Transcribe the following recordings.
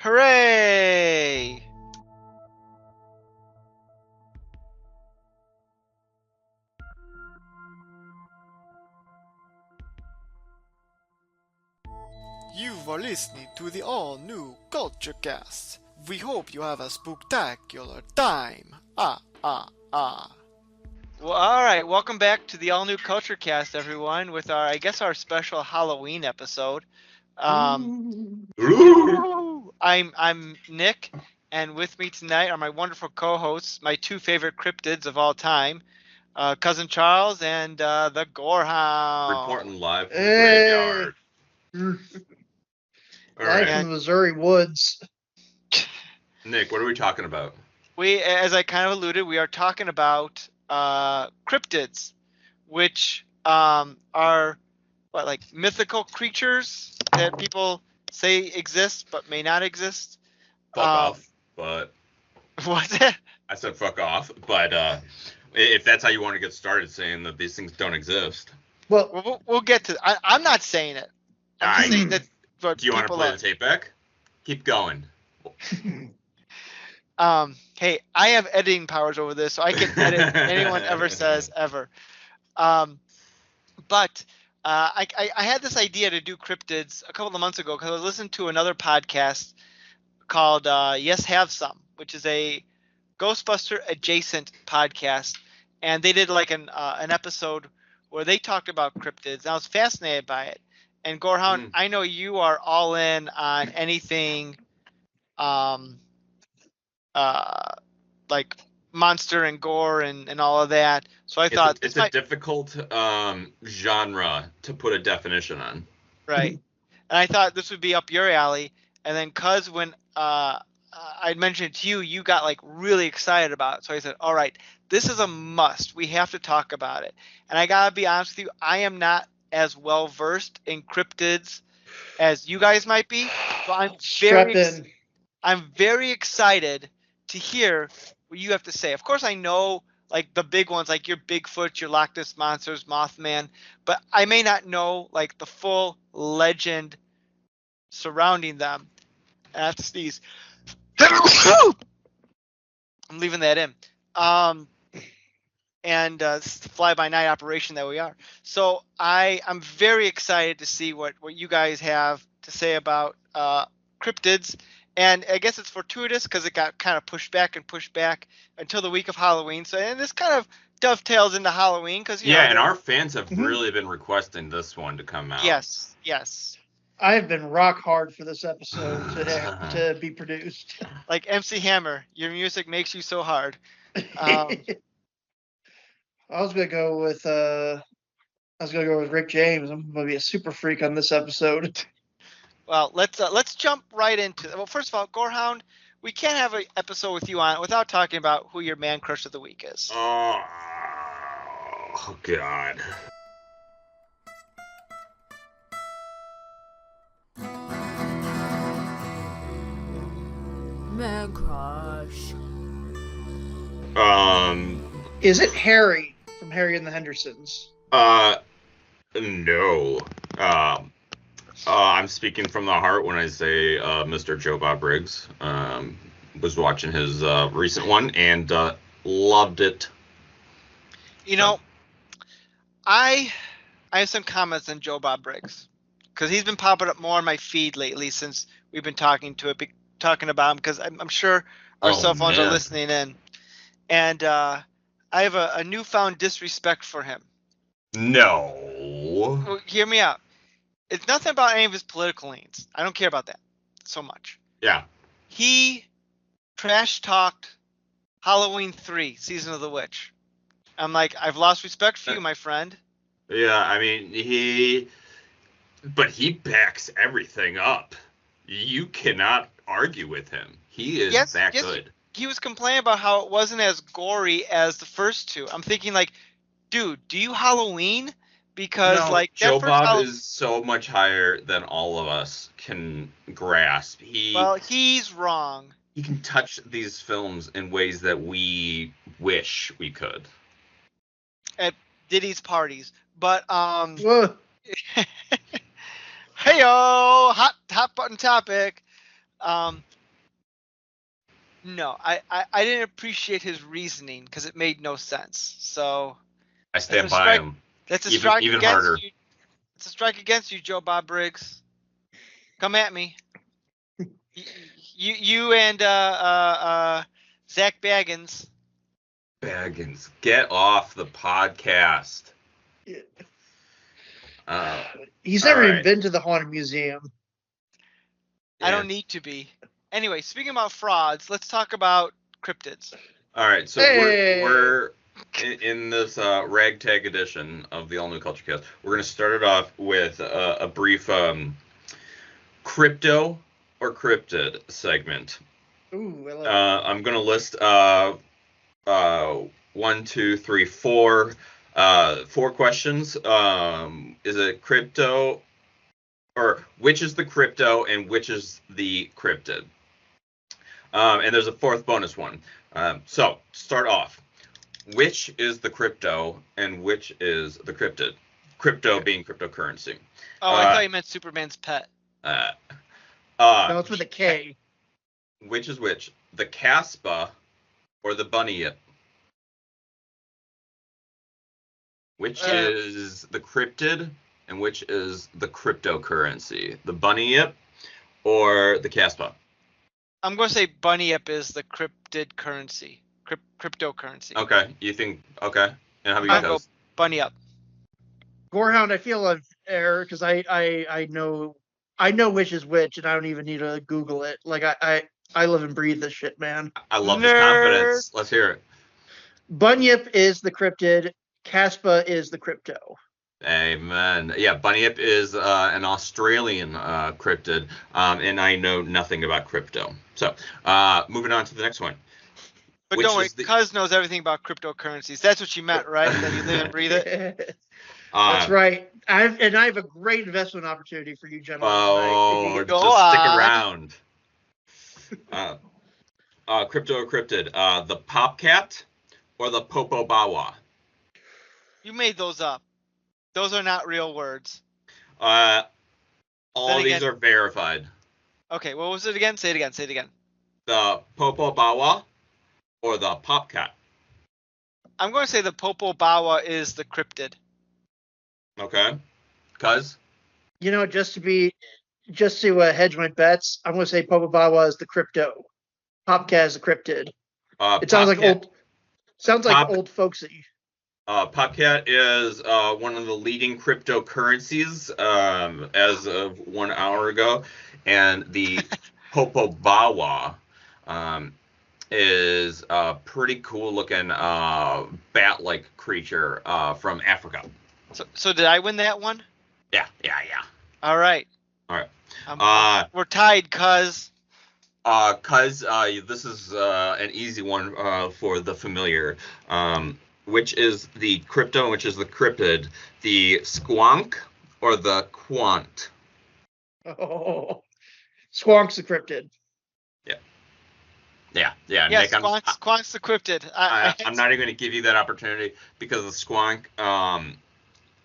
Hooray! You are listening to the all-new Culture Cast. We hope you have a spooktacular time. Well, all right. Welcome back to the all-new Culture Cast, everyone, with our special Halloween episode. I'm Nick, and with me tonight are my wonderful co-hosts, my two favorite cryptids of all time, Cousin Charles and the Gorehound. Reporting live from the graveyard. Live from the Missouri woods. Nick, what are we talking about? We, as I kind of alluded, we are talking about cryptids, which are like mythical creatures that people say exist but may not exist. Fuck off, but what's that? I said fuck off, but if that's how you want to get started, saying that these things don't exist. Well, we'll get to. I'm not saying it. I'm just saying that. Do you want to play the tape back? Keep going. Hey, I have editing powers over this, so I can edit anyone ever says ever. But I had this idea to do cryptids a couple of months ago because I was listening to another podcast called Yes Have Some, which is a Ghostbuster adjacent podcast, and they did like an episode where they talked about cryptids. And I was fascinated by it. And Gorehound, I know you are all in on anything like monster and gore and all of that. So I thought it's a difficult genre to put a definition on. Right. And I thought this would be up your alley. And then cuz when I mentioned it to you, you got like really excited about it. So I said, all right, this is a must. We have to talk about it. And I got to be honest with you, I am not as well versed in cryptids as you guys might be. So I'm very excited to hear what you have to say. Of course, I know like the big ones, like your Bigfoot, your Loch Ness monsters, Mothman, but I may not know like the full legend surrounding them. And I have to sneeze. I'm leaving that in. And fly-by-night operation that we are. So I'm very excited to see what you guys have to say about cryptids. And I guess it's fortuitous because it got kind of pushed back until the week of Halloween. So, and this kind of dovetails into Halloween because and our fans have really been requesting this one to come out. Yes. I've been rock hard for this episode to be produced. Like MC Hammer, your music makes you so hard. I was gonna go with Rick James. I'm gonna be a super freak on this episode. Well, let's jump right into it. Well, first of all, Gorehound, we can't have an episode with you on it without talking about who your man crush of the week is. Oh God. Man crush. Is it Harry from Harry and the Hendersons? No. I'm speaking from the heart when I say Mr. Joe Bob Briggs. Was watching his recent one and loved it. You know, I have some comments on Joe Bob Briggs because he's been popping up more on my feed lately since we've been talking about him because I'm sure our cell phones are listening in. And I have a newfound disrespect for him. No. Well, hear me out. It's nothing about any of his political leans. I don't care about that so much. Yeah. He trash talked Halloween 3, Season of the Witch. I'm like, I've lost respect for you, my friend. Yeah, I mean, he backs everything up. You cannot argue with him. He is that good. He was complaining about how it wasn't as gory as the first two. I'm thinking like, dude, do you Halloween? Because like Joe Bob is so much higher than all of us can grasp. He's wrong. He can touch these films in ways that we wish we could. At Diddy's parties. But Hey-o, hot button topic. No, I didn't appreciate his reasoning because it made no sense. So I that's a stand by strike. him. That's a Even strike even against harder. you. It's a strike against you, Joe Bob Briggs. Come at me. You and Zach Baggins. Baggins, get off the podcast. He's all never even right. been to the Haunted Museum. I Yeah. don't need to be. Anyway, speaking about frauds, let's talk about cryptids. All right, so Hey! we're in this ragtag edition of the All New Culture Cast. We're going to start it off with a brief crypto or cryptid segment. Ooh, I love I'm going to list 1, 2, 3, 4 questions. Is it crypto, or which is the crypto and which is the cryptid? And there's a fourth bonus one. So start off. Which is the crypto and which is the cryptid? Crypto being cryptocurrency. Oh, I thought you meant Superman's pet. No, it's with a K. Which is which? The Caspa or the bunny yip? Which is the cryptid and which is the cryptocurrency? The bunny yip or the Caspa? I'm going to say bunny yip is the cryptid currency. Cryptocurrency. Okay, you think, okay. And how I'm about going to go bunny up. Gorehound, I feel an error because I know which is which, and I don't even need to Google it. Like I live and breathe this shit, man. I love his confidence. Let's hear it. Bunyip is the cryptid. Caspa is the crypto. Amen. Yeah, bunyip is an Australian cryptid, and I know nothing about crypto. So, moving on to the next one. But don't worry, Cuz knows everything about cryptocurrencies. That's what you meant, right? That you live and breathe it? That's right. I have a great investment opportunity for you gentlemen tonight. Go just on. Stick around. Crypto or cryptid? The popcat or the popobawa? You made those up. Those are not real words. All of these are verified. Okay, what was it again? Say it again. Say it again. The popobawa or the popcat? I'm going to say the popobawa is the cryptid. Okay. Cuz? You know, just to hedge my bets, I'm going to say popobawa is the crypto. Popcat is the cryptid. It sounds like old folksy. Popcat is one of the leading cryptocurrencies as of 1 hour ago, and the popobawa is a pretty cool looking bat-like creature from Africa. So did I win that one? Yeah. All right. We're tied, Cuz. This is an easy one for the familiar. Which is the crypto and which is the cryptid? The squonk or the quant? Oh, squonk's the cryptid. Yeah. Yeah, Nick, squonk's the cryptid. I'm not even going to give you that opportunity because the squonk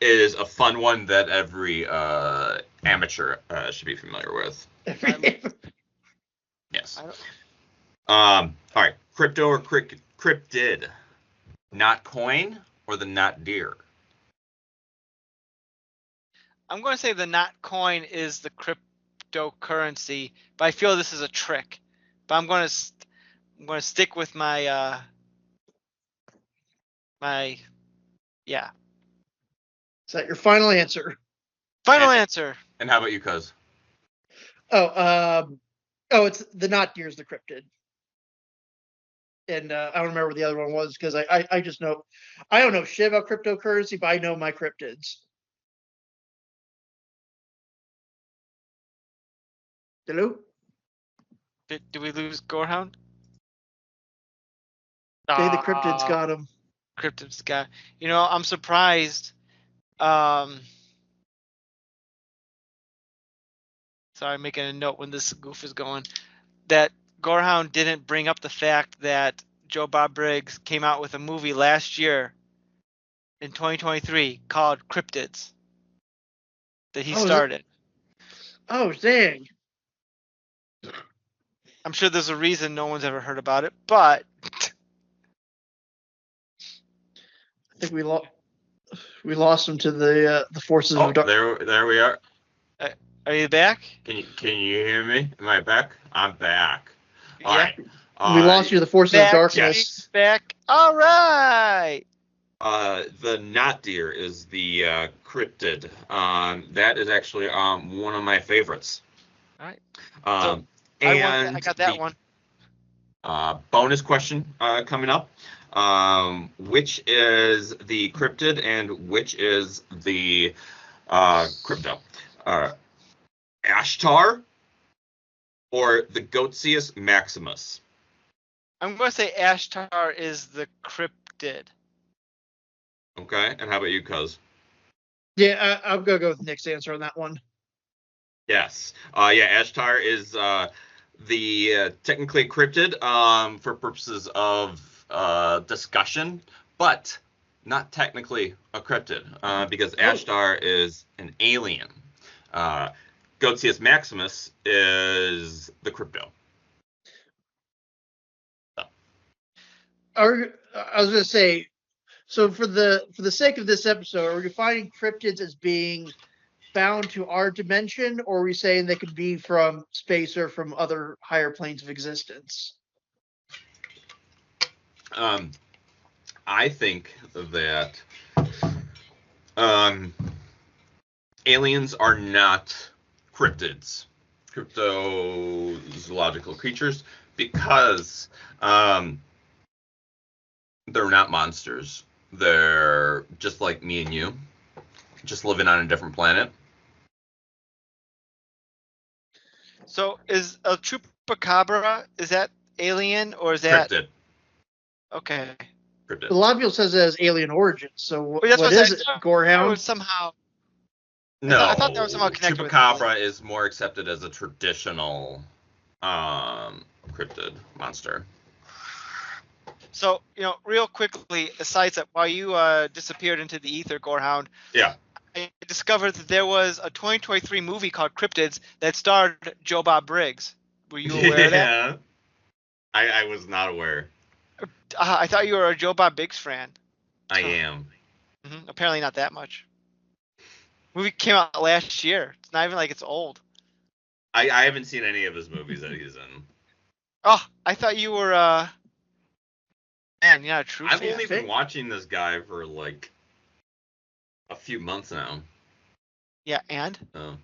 is a fun one that every amateur should be familiar with. Yes. All right. Crypto or cryptid? Not coin or the not deer? I'm going to say the not coin is the cryptocurrency, but I feel this is a trick. But I'm going to stick with my yeah. Is that your final answer? Final answer. And how about you, Cuz? It's the not deer is the cryptid. And I don't remember what the other one was because I just know I don't know shit about cryptocurrency, but I know my cryptids. Hello? Did we lose Gorehound? Say the cryptids got him. Cryptids got. You know, I'm surprised. Sorry, I'm making a note when this goof is going. That Gorehound didn't bring up the fact that Joe Bob Briggs came out with a movie last year in 2023 called Cryptids that he started. Oh, dang. I'm sure there's a reason no one's ever heard about it, but I think we lost him to the forces Oh, of darkness. there we are. are you back? Can you hear me? Am I back? I'm back. All Yeah. right. We lost you to the forces of Back, darkness. back. All right. The knot deer is the cryptid. That is actually one of my favorites. All right. Um, I got that one. Bonus question coming up. Which is the cryptid and which is the crypto? Ashtar or the Goatsius maximus? I'm going to say Ashtar is the cryptid. Okay, and how about you, Cuz? Yeah, I'm gonna go with Nick's answer on that one. Yes. Yeah, Ashtar is the technically cryptid for purposes of discussion, but not technically a cryptid because Ashtar is an alien. Goatsius maximus is the crypto. I was gonna say, so for the sake of this episode, are we defining cryptids as being bound to our dimension, or are we saying they could be from space or from other higher planes of existence? I think that aliens are not cryptids, cryptozoological creatures, because they're not monsters. They're just like me and you, just living on a different planet. So is a chupacabra, is that alien or is that Cryptid. Okay? Cryptid. A lot of people says it has alien origins. So Well, what is it, Gorehound? Somehow. No, I thought that was somehow connected with Chupacabra is more accepted as a traditional cryptid monster. So, real quickly, aside that, while you disappeared into the ether, Gorehound, Yeah. I discovered that there was a 2023 movie called Cryptids that starred Joe Bob Briggs. Were you aware of that? Yeah. I was not aware. I thought you were a Joe Bob Briggs fan. I am. Mm-hmm. Apparently not that much. Movie came out last year. It's not even like it's old. I haven't seen any of his movies that he's in. Oh, I thought you were man, you're not a true I've fan. only been watching this guy for like a few months now. Yeah, and? Oh.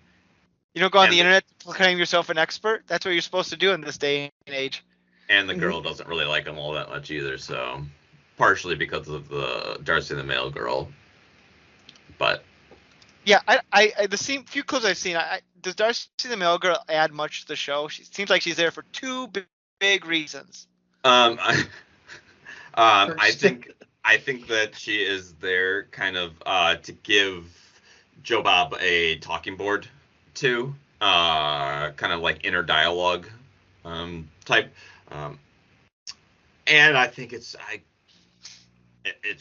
You don't go on the internet to claim yourself an expert? That's what you're supposed to do in this day and age. And the girl doesn't really like him all that much either, so partially because of the Darcy the Mail Girl. But yeah, I the few clips I've seen, does Darcy the Mail Girl add much to the show? She seems like she's there for two big reasons. I think that she is there kind of to give Joe Bob a talking board to, kind of like inner dialogue type. And I think it's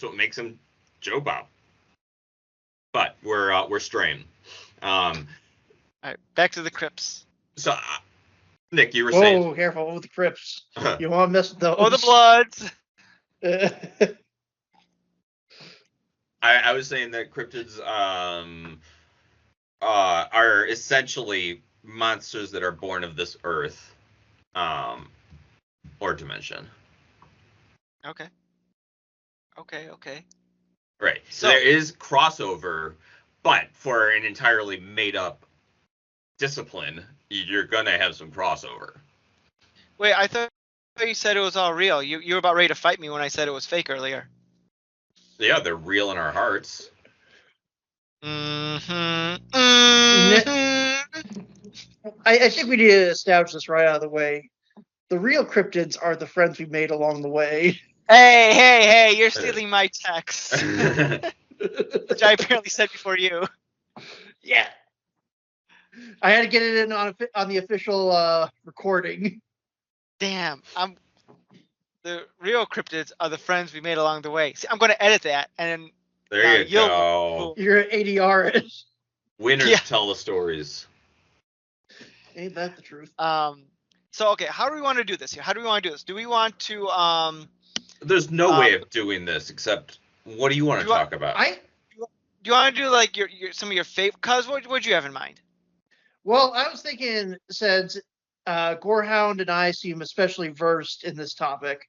what makes him Joe Bob. But we're straying. All right, back to the crypts. So, Nick, you were saying. Oh, careful with the crypts. You want to mess with those. Oh, the Bloods. I was saying that cryptids are essentially monsters that are born of this earth, or dimension. Okay. Right. So there is crossover, but for an entirely made up discipline, you're gonna have some crossover. Wait, I thought you said it was all real. You were about ready to fight me when I said it was fake earlier. Yeah, they're real in our hearts. I think we need to establish this right out of the way. The real cryptids are the friends we made along the way. Hey, you're stealing my text. Which I apparently said before you. Yeah. I had to get it in on the official recording. Damn, the real cryptids are the friends we made along the way. See, I'm going to edit that, and there you go. You're ADR it. Winners tell the stories. Ain't that the truth? So okay, how do we want to do this here? How do we want to do this? Do we want to There's no way of doing this except what do you want to talk about? do you want to do like your some of your favorite? Cause what'd you have in mind? Well, I was thinking since Gorehound and I seem especially versed in this topic,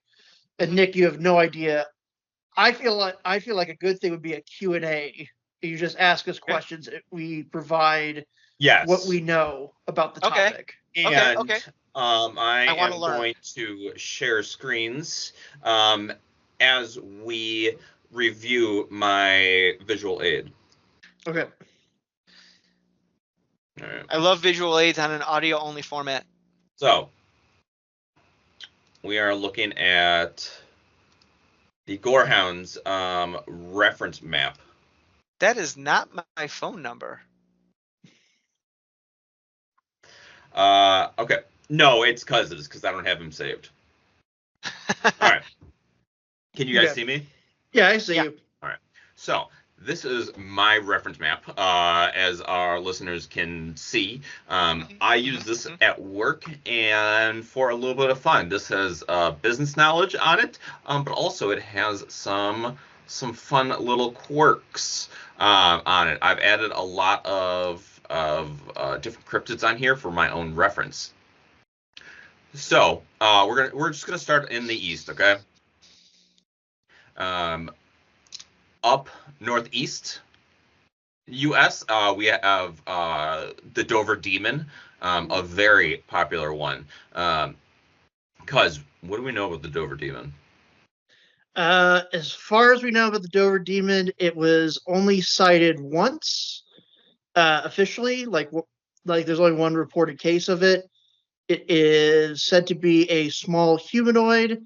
and Nick, you have no idea. I feel like a good thing would be a Q&A. You just ask us questions. We provide what we know about the topic. And okay. I wanna am learn. going to share screens as we review my visual aid. Okay. All right. I love visual aids on an audio only format. So we are looking at the Gorehound's reference map. That is not my phone number. Okay. No, it's Cousins because I don't have him saved. All right. Can you guys see me? Yeah, I see you. All right. So this is my reference map, as our listeners can see. I use this at work and for a little bit of fun. This has business knowledge on it, but also it has some fun little quirks on it. I've added a lot of different cryptids on here for my own reference. So we're just gonna start in the east, okay? Up northeast U.S., we have the Dover Demon, a very popular one. Cuz, what do we know about the Dover Demon? As far as we know about the Dover Demon, it was only cited once officially. Like there's only one reported case of it. It is said to be a small humanoid,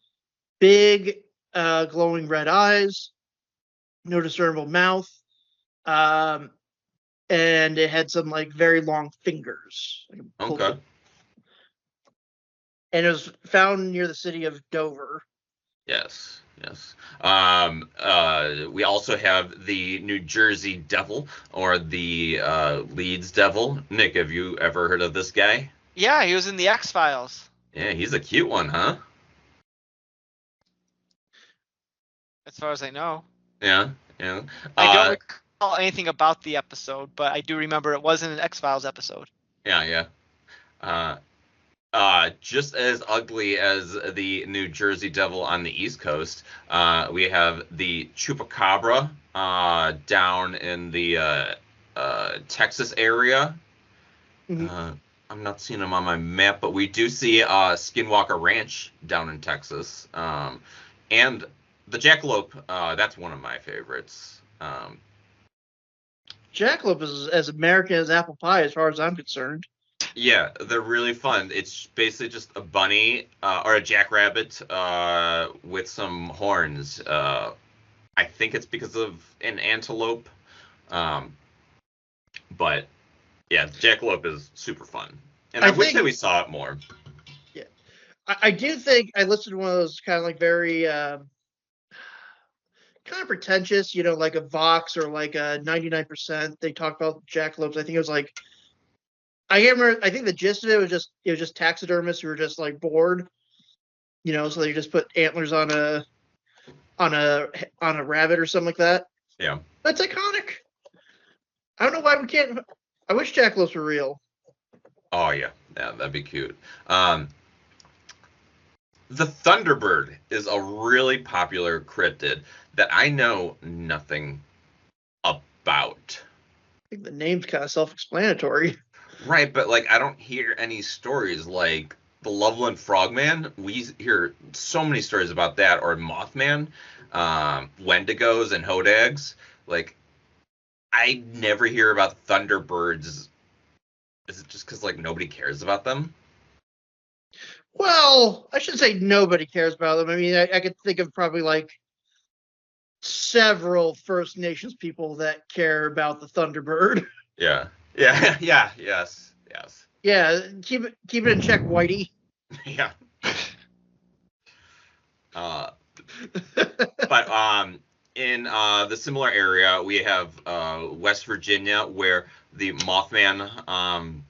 big, glowing red eyes, no discernible mouth, and it had some like very long fingers. Okay. And it was found near the city of Dover. Yes. We also have the New Jersey Devil, or the Leeds Devil. Nick, have you ever heard of this guy? Yeah, he was in the X-Files. Yeah, he's a cute one, huh? As far as I know. Yeah. I don't recall anything about the episode, but I do remember it was in an X-Files episode. Yeah. Just as ugly as the New Jersey Devil on the East Coast, we have the Chupacabra down in the Texas area. Mm-hmm. I'm not seeing them on my map, but we do see Skinwalker Ranch down in Texas. And the Jackalope, that's one of my favorites. Jackalope is as American as apple pie, as far as I'm concerned. Yeah, they're really fun. It's basically just a bunny or a jackrabbit with some horns. I think it's because of an antelope. But yeah, jackalope is super fun. And I wish that we saw it more. Yeah. I do think I listened to one of those kind of like very kind of pretentious, like a Vox or like a 99%. They talk about jackalopes. I think it was like, I can't remember. I think the gist of it was just taxidermists who were just like bored, so they just put antlers on a rabbit or something like that. Yeah, that's iconic. I don't know why we can't. I wish jackalopes were real. Oh yeah, that'd be cute. The Thunderbird is a really popular cryptid that I know nothing about. I think the name's kind of self-explanatory. Right, but like I don't hear any stories like the Loveland Frogman. We hear so many stories about that, or Mothman, Wendigos, and Hodags. Like I never hear about Thunderbirds. Is it just because like nobody cares about them? Well, I should say nobody cares about them. I mean, I could think of probably like several First Nations people that care about the Thunderbird. Yes. Yeah, keep it in check, Whitey. Yeah. But in the similar area, we have West Virginia, where the Mothman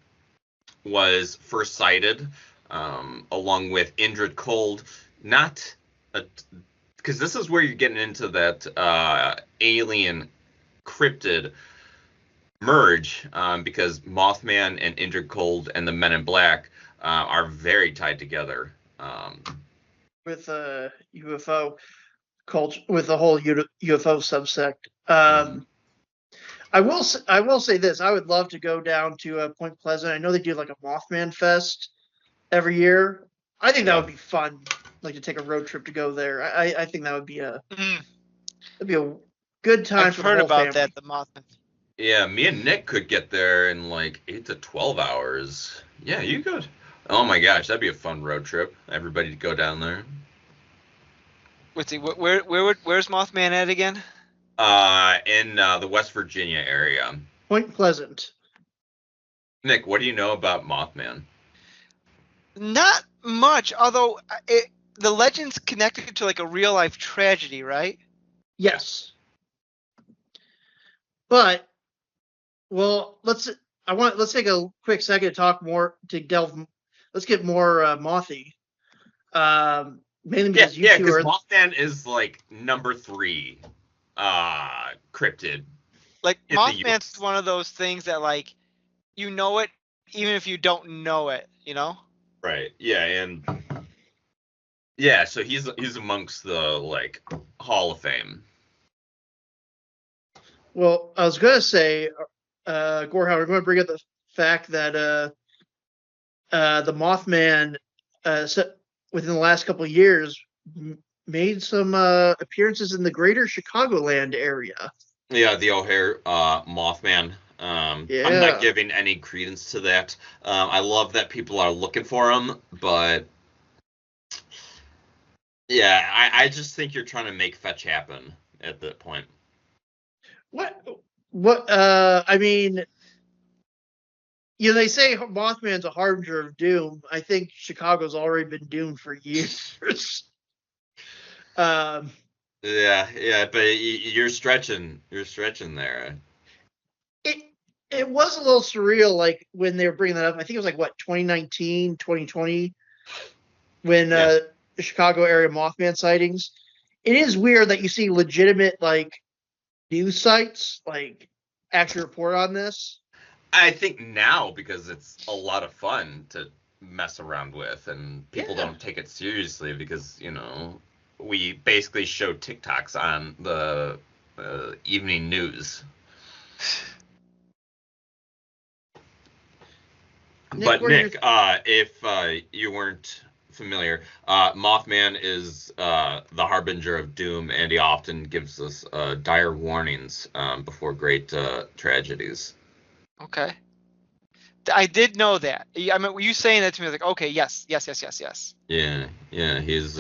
was first sighted. along with Indrid Cold. Not because this is where you're getting into that alien cryptid merge, because Mothman and Indrid Cold and the Men in Black are very tied together. With UFO culture, with the whole UFO subsect. I will say this: I would love to go down to Point Pleasant. I know they do like a Mothman Fest every year. I think that Yeah. would be fun, like to take a road trip to go there. I think that would be a Mm, good time I've for the heard whole about family. that. The Mothman. Yeah, me and Nick could get there in like 8 to 12 hours. Yeah, you could. Oh my gosh, that'd be a fun road trip. Everybody to go down there. Let's see. Where's Mothman at again? In the West Virginia area. Point Pleasant. Nick, what do you know about Mothman? Not much, although the legend's connected to like a real life tragedy, right? Yes, but well, let's take a quick second to talk more to delve. Let's get more mothy. Mainly Yeah, because you yeah, two because are Mothman is like number 3 cryptid Like in the Mothman's US. one of those things that like you know it even if you don't know it, you know? Right. Yeah, and yeah, so he's amongst the like Hall of Fame. well. I was gonna say, Gorehound, we're going to bring up the fact that the Mothman, within the last couple of years, made some appearances in the greater Chicagoland area. Yeah, the O'Hare Mothman. I'm not Yeah. giving any credence to that. I love that people are looking for him, but yeah, I just think you're trying to make fetch happen at that point. What? What? I mean, they say Mothman's a harbinger of doom. I think Chicago's already been doomed for years. um, Yeah, but you're stretching. You're stretching there. it it was a little surreal, like when they were bringing that up. I think it was like what 2019, 2020, when Yeah. the Chicago area Mothman sightings. It is weird that you see legitimate like news sites like actually report on this. I think now because it's a lot of fun to mess around with, and people Yeah. don't take it seriously because we basically show TikToks on the evening news. Nick, But what are your Nick, if you weren't familiar, Mothman is the harbinger of doom, and he often gives us dire warnings before great tragedies. Okay. I did know that. I mean, were you saying that to me? I was like, okay, yes. Yeah, he's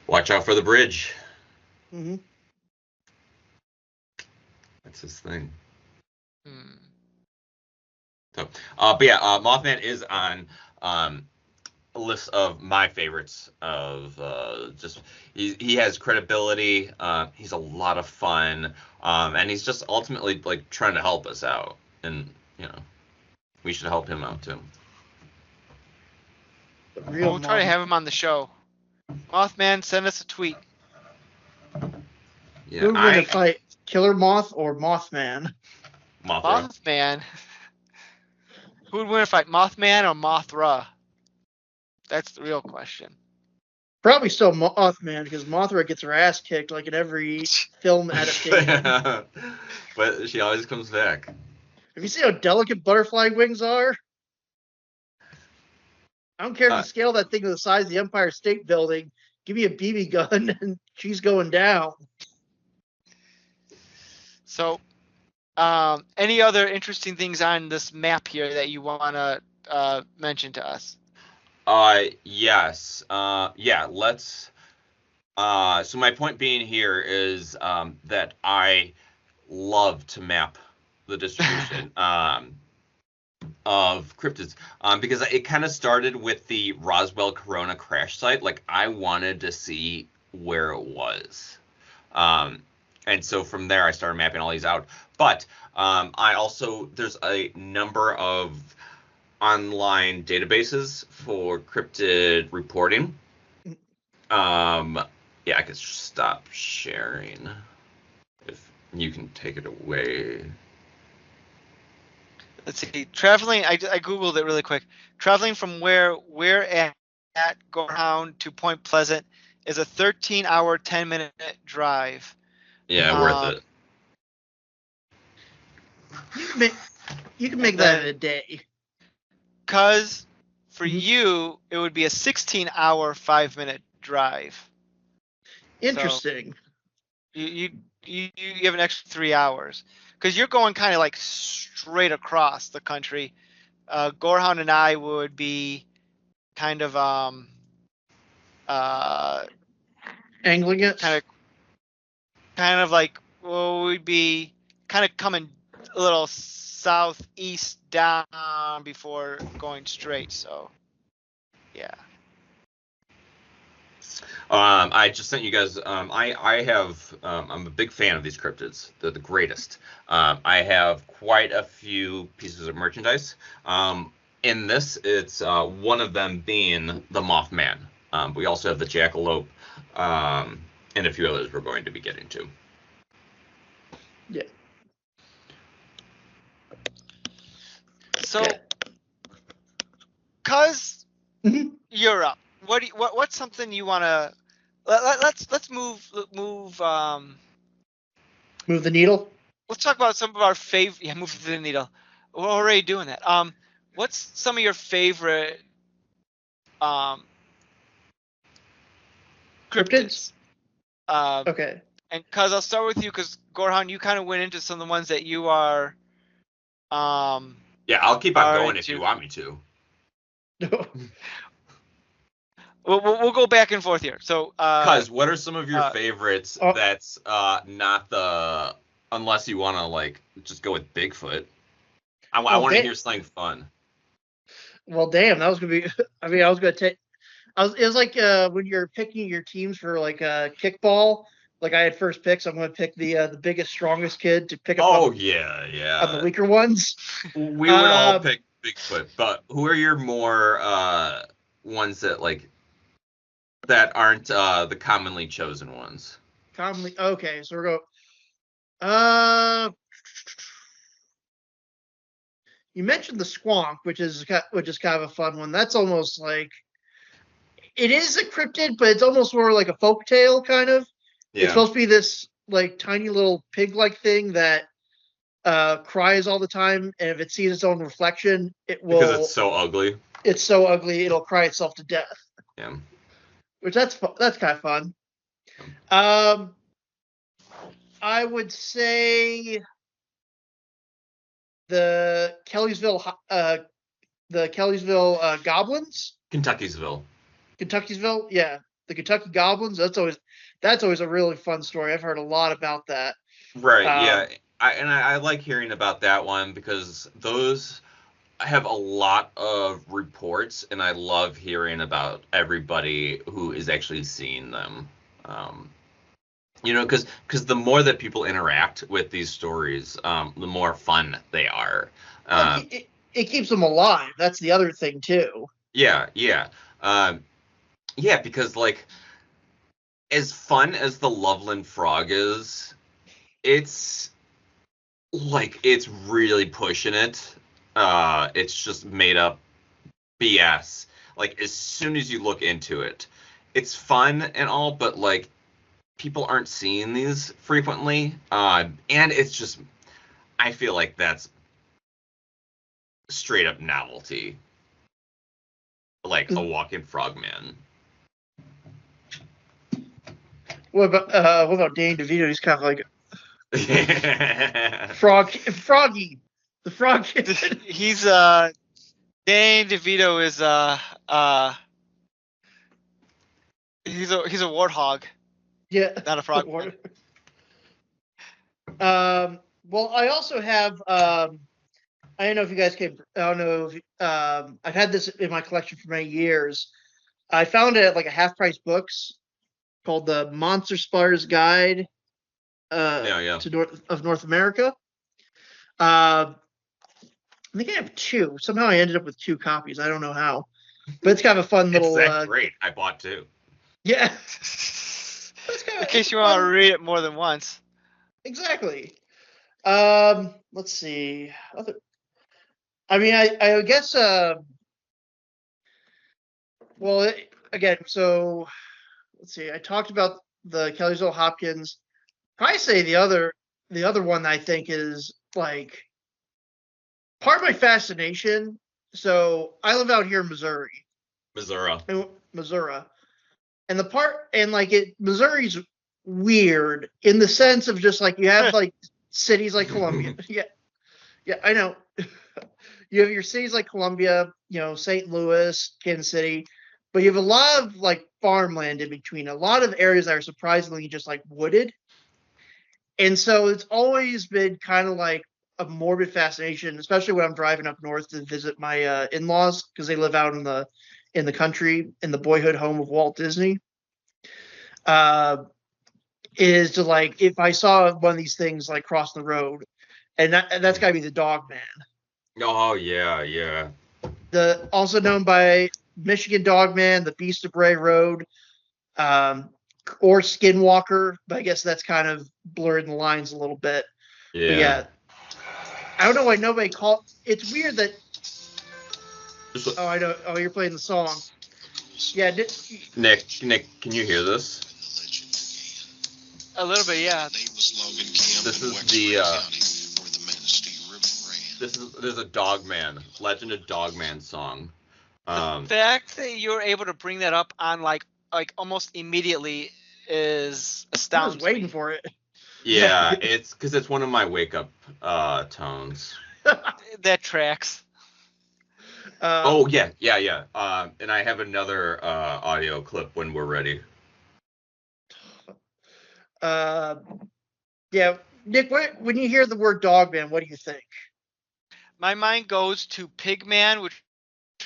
watch out for the bridge. Mm-hmm. That's his thing. Hmm. So, but yeah, Mothman is on a list of my favorites. Of just he has credibility. He's a lot of fun, and he's just ultimately like trying to help us out, and we should help him out too. We'll try to have him on the show. Mothman, send us a tweet. Yeah, Who would win a fight, Killer Moth or Mothman? Mothra. Mothman. Who would win a fight, Mothman or Mothra? That's the real question. Probably still Mothman because Mothra gets her ass kicked like in every film adaptation. But she always comes back. Have you seen how delicate butterfly wings are? I don't care if you scale that thing to the size of the Empire State Building. Give me a BB gun and she's going down. So, any other interesting things on this map here that you want to mention to us? Yes. Yeah, let's. So my point being here is that I love to map the distribution of cryptids because it kind of started with the Roswell Corona crash site. Like I wanted to see where it was. And so from there I started mapping all these out. But I also there's a number of online databases for cryptid reporting. Yeah, I could stop sharing if you can take it away. Let's see. Traveling. I googled it really quick. Traveling from where we're at Gorehound to Point Pleasant is a 13-hour, 10-minute drive. Yeah, worth it. You can make that in a day. Because for you, it would be a 16-hour, 5-minute drive. Interesting. So you have an extra 3 hours because you're going kind of like straight across the country. Gorehound and I would be kind of angling it. Kind of like, well, we'd be kind of coming a little southeast down before going straight. So, yeah. I just sent you guys. I have. I'm a big fan of these cryptids. They're the greatest. I have quite a few pieces of merchandise. In this, it's one of them being the Mothman. We also have the Jackalope, and a few others we're going to be getting to. Yeah. So, cause you're up. What's something you want to? Let's move the needle. Let's talk about some of our favorite. Yeah, move the needle. We're already doing that. What's some of your favorite cryptids? Okay. And cause I'll start with you, cause Gorehound, you kind of went into some of the ones that you are. Yeah, I'll keep on going if you want me to. We'll go back and forth here. So, Cuz, what are some of your favorites that's not the, unless you want to like just go with Bigfoot? I want to hear something fun. Well, damn, that was gonna be. I mean, I was gonna take. It was like when you're picking your teams for like kickball. Like I had first picks, I'm gonna pick the biggest, strongest kid to pick up. On the weaker ones. We would all pick Bigfoot, but who are your more ones that like that aren't the commonly chosen ones? Okay, so we're going. You mentioned the squonk, which is kind of a fun one. That's almost like it is a cryptid, but it's almost more like a folk tale kind of. Yeah. It's supposed to be this like tiny little pig-like thing that cries all the time, and if it sees its own reflection, it will. Because it's so ugly. It's so ugly, it'll cry itself to death. Yeah. Which that's kind of fun. I would say the Kellysville goblins. Kentuckysville, yeah, the Kentucky goblins. That's always a really fun story. I've heard a lot about that. Right. Yeah. I like hearing about that one because those have a lot of reports, and I love hearing about everybody who is actually seeing them. Because the more that people interact with these stories, the more fun they are. It keeps them alive. That's the other thing too. Yeah. Because like, as fun as the Loveland Frog is, it's really pushing it. It's just made up BS. Like, as soon as you look into it, it's fun and all, but like, people aren't seeing these frequently, and it's just, I feel like that's straight up novelty, like a walking frogman. What about Danny DeVito? He's kind of like Froggy, the frog kid. He's Danny DeVito is he's a warthog. Yeah, not a frog. Well, I also have. I don't know if you guys came. I don't know if I've had this in my collection for many years. I found it at like a half price books called the Monster Spiders Guide to North America. I think I have 2. Somehow I ended up with 2 copies. I don't know how, but it's kind of a fun It's little. that great. I bought 2. Yeah. In case you want to read it more than once. Exactly. Let's see. I guess. Well, again, so let's see. I talked about the Kellysville Hopkins. Probably say the other one I think is like part of my fascination. So I live out here in Missouri, Missouri. and Missouri's weird in the sense of just like you have like cities like Columbia. Yeah, I know. You have your cities like Columbia, St. Louis, Kansas City, but you have a lot of like farmland in between. A lot of areas that are surprisingly just like wooded. And so it's always been kind of like a morbid fascination, especially when I'm driving up north to visit my in-laws because they live out in the country in the boyhood home of Walt Disney. Is to like if I saw one of these things like crossing the road, and that's got to be the Dog Man. Oh yeah. The also known by Michigan Dogman, the Beast of Bray Road, or Skinwalker, but I guess that's kind of blurring the lines a little bit. Yeah. But yeah, I don't know why nobody called. It's weird that. Oh, I know. Oh, you're playing the song. Yeah, Nick, can you hear this? A little bit, yeah. There's a Dogman, Legend of Dogman song. The fact that you're able to bring that up on like almost immediately is astounding. I was waiting for it. Yeah, it's because it's one of my wake up tones. That tracks. Oh yeah. And I have another audio clip when we're ready. Yeah, Nick, when you hear the word Dogman, what do you think? My mind goes to Pigman, which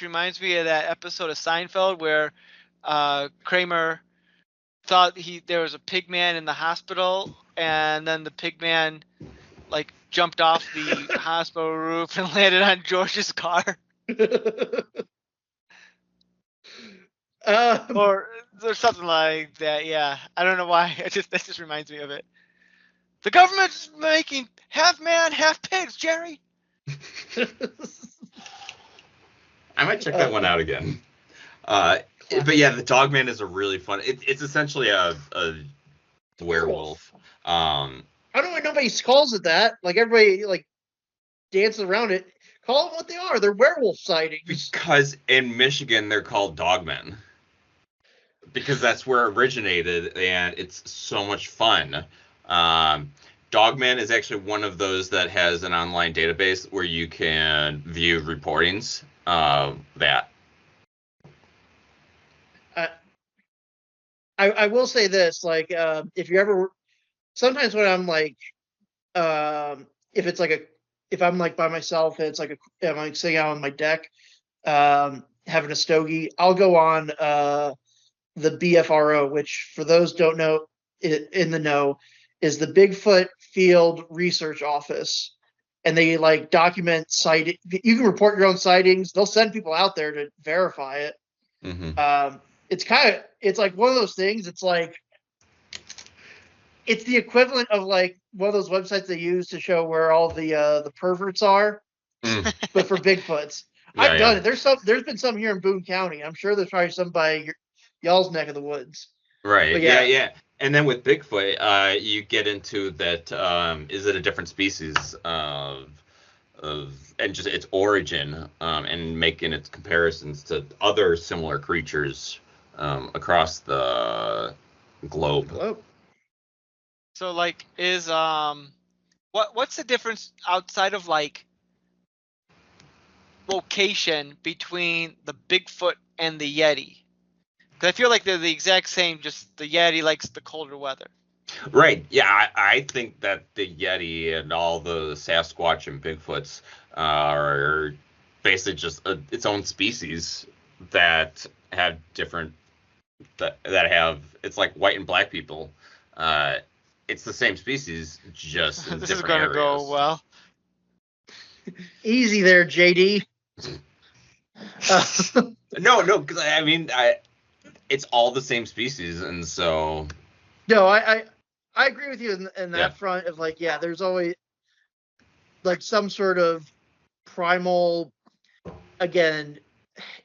reminds me of that episode of Seinfeld where Kramer thought there was a pigman in the hospital, and then the pigman like jumped off the hospital roof and landed on George's car. Or something like that. Yeah, I don't know why. That just reminds me of it. The government's making half man, half pigs, Jerry. I might check that one out again. But yeah, the Dogman is a really fun. It's essentially a werewolf. I don't know why nobody calls it that. Like everybody like dances around it. Call them what they are. They're werewolf sightings. Because in Michigan they're called Dogmen. Because that's where it originated, and it's so much fun. Dogman is actually one of those that has an online database where you can view reportings of that. I will say this, like, if you ever, sometimes when I'm like, if I'm like by myself and it's like I'm like sitting out on my deck, having a stogie, I'll go on the BFRO, which for those don't know in the know is the Bigfoot Field Research Office, and they like document sighting. You can report your own sightings. They'll send people out there to verify it. Mm-hmm. It's like one of those things. It's like it's the equivalent of like one of those websites they use to show where all the perverts are, but for Bigfoots. I've done it. There's been some here in Boone County. I'm sure there's probably some by y'all's neck of the woods. Right. But yeah. And then with Bigfoot, you get into that. Is it a different species of and just its origin, and making its comparisons to other similar creatures across the globe. So like is what's the difference outside of like location between the Bigfoot and the Yeti? Because I feel like they're the exact same, just the Yeti likes the colder weather. Right. Yeah, I think that the Yeti and all the Sasquatch and Bigfoots are basically just its own species that have different that have it's like white and black people. It's the same species, just in this different areas. This is gonna go well. Easy there, JD. No, because I mean, it's all the same species, and so No, I agree with you in that Yeah. front of like, yeah, there's always like some sort of primal. Again,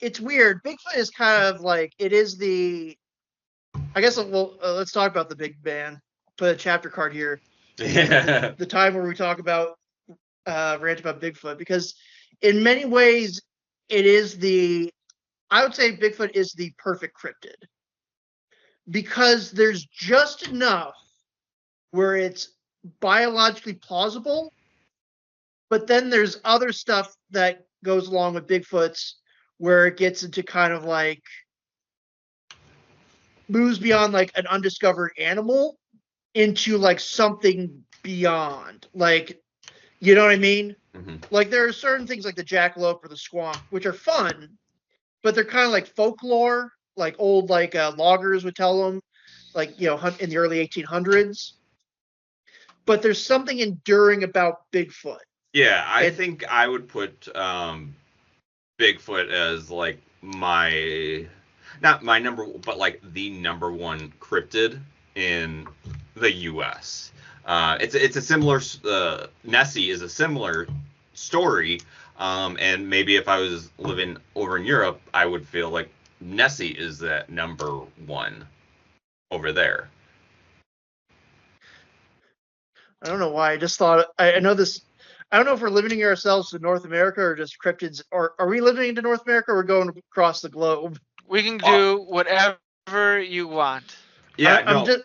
it's weird. Bigfoot is kind of like it is the. I guess let's talk about the big man. Put a chapter card here. The time where we talk about rant about Bigfoot, because in many ways it is I would say Bigfoot is the perfect cryptid, because there's just enough where it's biologically plausible, but then there's other stuff that goes along with Bigfoot's where it gets into kind of like moves beyond like an undiscovered animal into like something beyond, like, you know what I mean? Mhm. Like there are certain things like the jackalope or the squonk which are fun, but they're kind of like folklore, like old like loggers would tell them, like, you know, in the early 1800s. But there's something enduring about Bigfoot. Yeah, I think I would put Bigfoot as like not my number, but like the number one cryptid in the U.S. It's a similar Nessie is a similar story, and maybe if I was living over in Europe, I would feel like Nessie is that number one over there. I don't know why. I just thought I know this. I don't know if we're limiting ourselves to North America or just cryptids. Or are we limiting to North America or we're going across the globe? We can do whatever you want. Yeah, I'm just.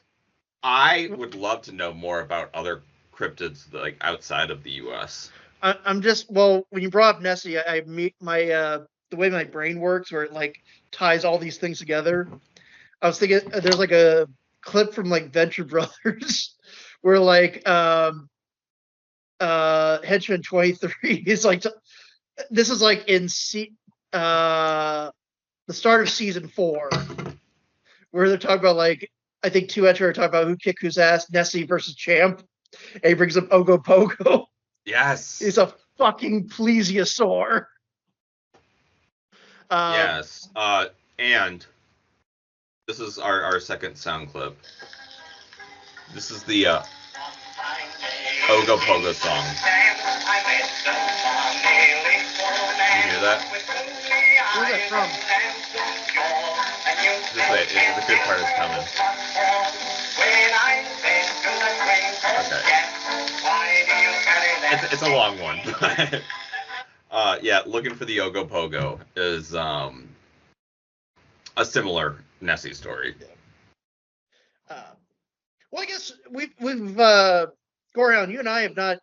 I would love to know more about other cryptids like outside of the U.S. I'm just, well, when you brought up Nessie, I meet my the way my brain works, where it like ties all these things together. I was thinking there's like a clip from like Venture Brothers where like Henchman 23 is like, this is like in the start of season 4, where they're talking about like, I think two entry are talking about who kicked whose ass, Nessie versus Champ. And he brings up Ogopogo. Yes. He's a fucking plesiosaur. Yes. And this is our second sound clip. This is the Ogopogo song. You hear that? Where's that from? Just wait, the good part is coming. Okay. It's a long one, but yeah, looking for the Ogopogo is a similar Nessie story. Well, I guess we've Gorehound, you and I have not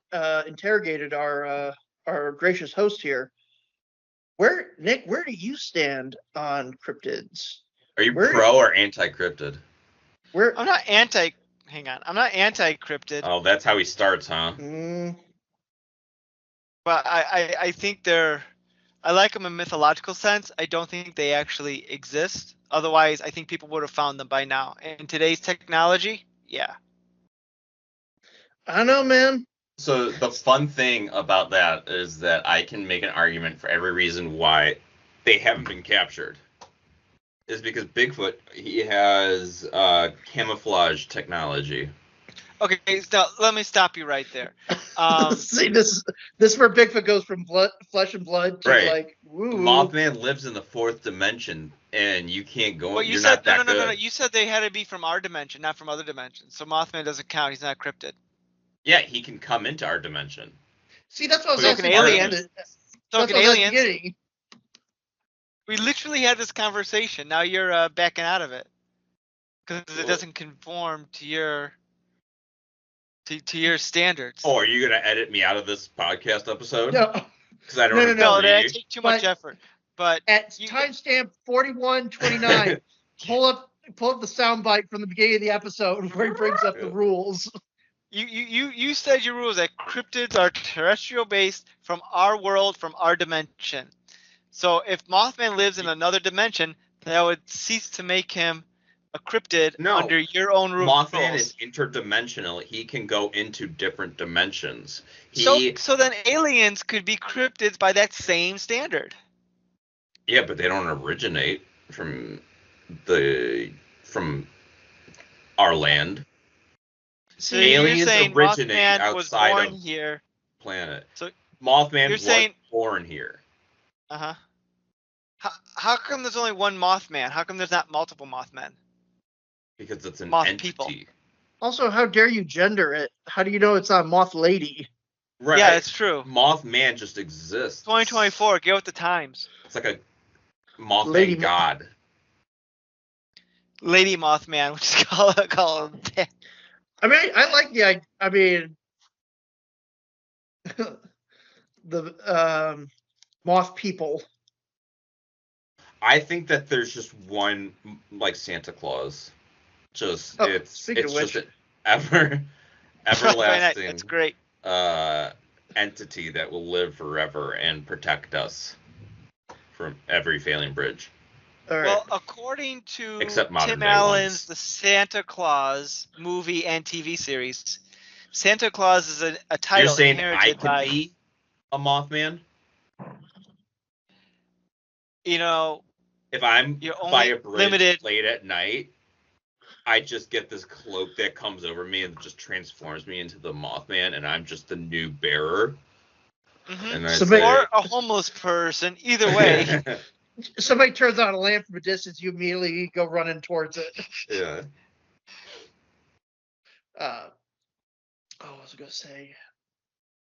interrogated our gracious host here. Nick, where do you stand on cryptids? Are you pro or anti-cryptid? I'm not anti. Hang on, I'm not anti-cryptid. Oh, that's how he starts, huh? But I think I like them in mythological sense. I don't think they actually exist. Otherwise, I think people would have found them by now. In today's technology, yeah. I don't know, man. So the fun thing about that is that I can make an argument for every reason why they haven't been captured. Is because Bigfoot, he has camouflage technology. Okay, so let me stop you right there. See, this is where Bigfoot goes from flesh and blood to like, woo. Mothman lives in the 4th dimension, and you can't go. Well, you said no. You said they had to be from our dimension, not from other dimensions. So Mothman doesn't count. He's not a cryptid. Yeah, he can come into our dimension. See, that's what I was asking. So can aliens. We literally had this conversation. Now you're backing out of it because it doesn't conform to your standards. Oh, are you gonna edit me out of this podcast episode? No, because I don't. No, that takes too much effort. But at timestamp 41:29, pull up the soundbite from the beginning of the episode where he brings up the rules. You said your rules that cryptids are terrestrial based from our world, from our dimension. So if Mothman lives in another dimension, that would cease to make him a cryptid No. under your own rules. Mothman is interdimensional. He can go into different dimensions. So then aliens could be cryptids by that same standard. Yeah, but they don't originate from our land. So Aliens you're saying originate Mothman was outside born of here. Planet. So Mothman you're was saying- born here. Uh-huh. How come there's only one Mothman? How come there's not multiple Mothmen? Because it's an Moth entity. people. Also, how dare you gender it? How do you know it's not Moth Lady? Right. Yeah, it's true. Mothman just exists. 2024, get with the times. It's like a Mothman Lady god. Lady Mothman, which is called that. I mean, I like the. I mean, the Moth people. I think that there's just one, like Santa Claus. Just Oh, it's speaking of just which. an everlasting That's great. entity that will live forever and protect us from every failing bridge. All right. Well, according to Except modern Tim day Allen's ones. The Santa Claus movie and TV series, Santa Claus is a title You're saying inherited I could by, be a Mothman? you know, If I'm You're by only a bridge limited- late at night, I just get this cloak that comes over me and just transforms me into the Mothman, and I'm just the new bearer. And I Somebody- say, or a homeless person. Either way, Somebody turns on a lamp from a distance, you immediately go running towards it. yeah. What was I gonna say?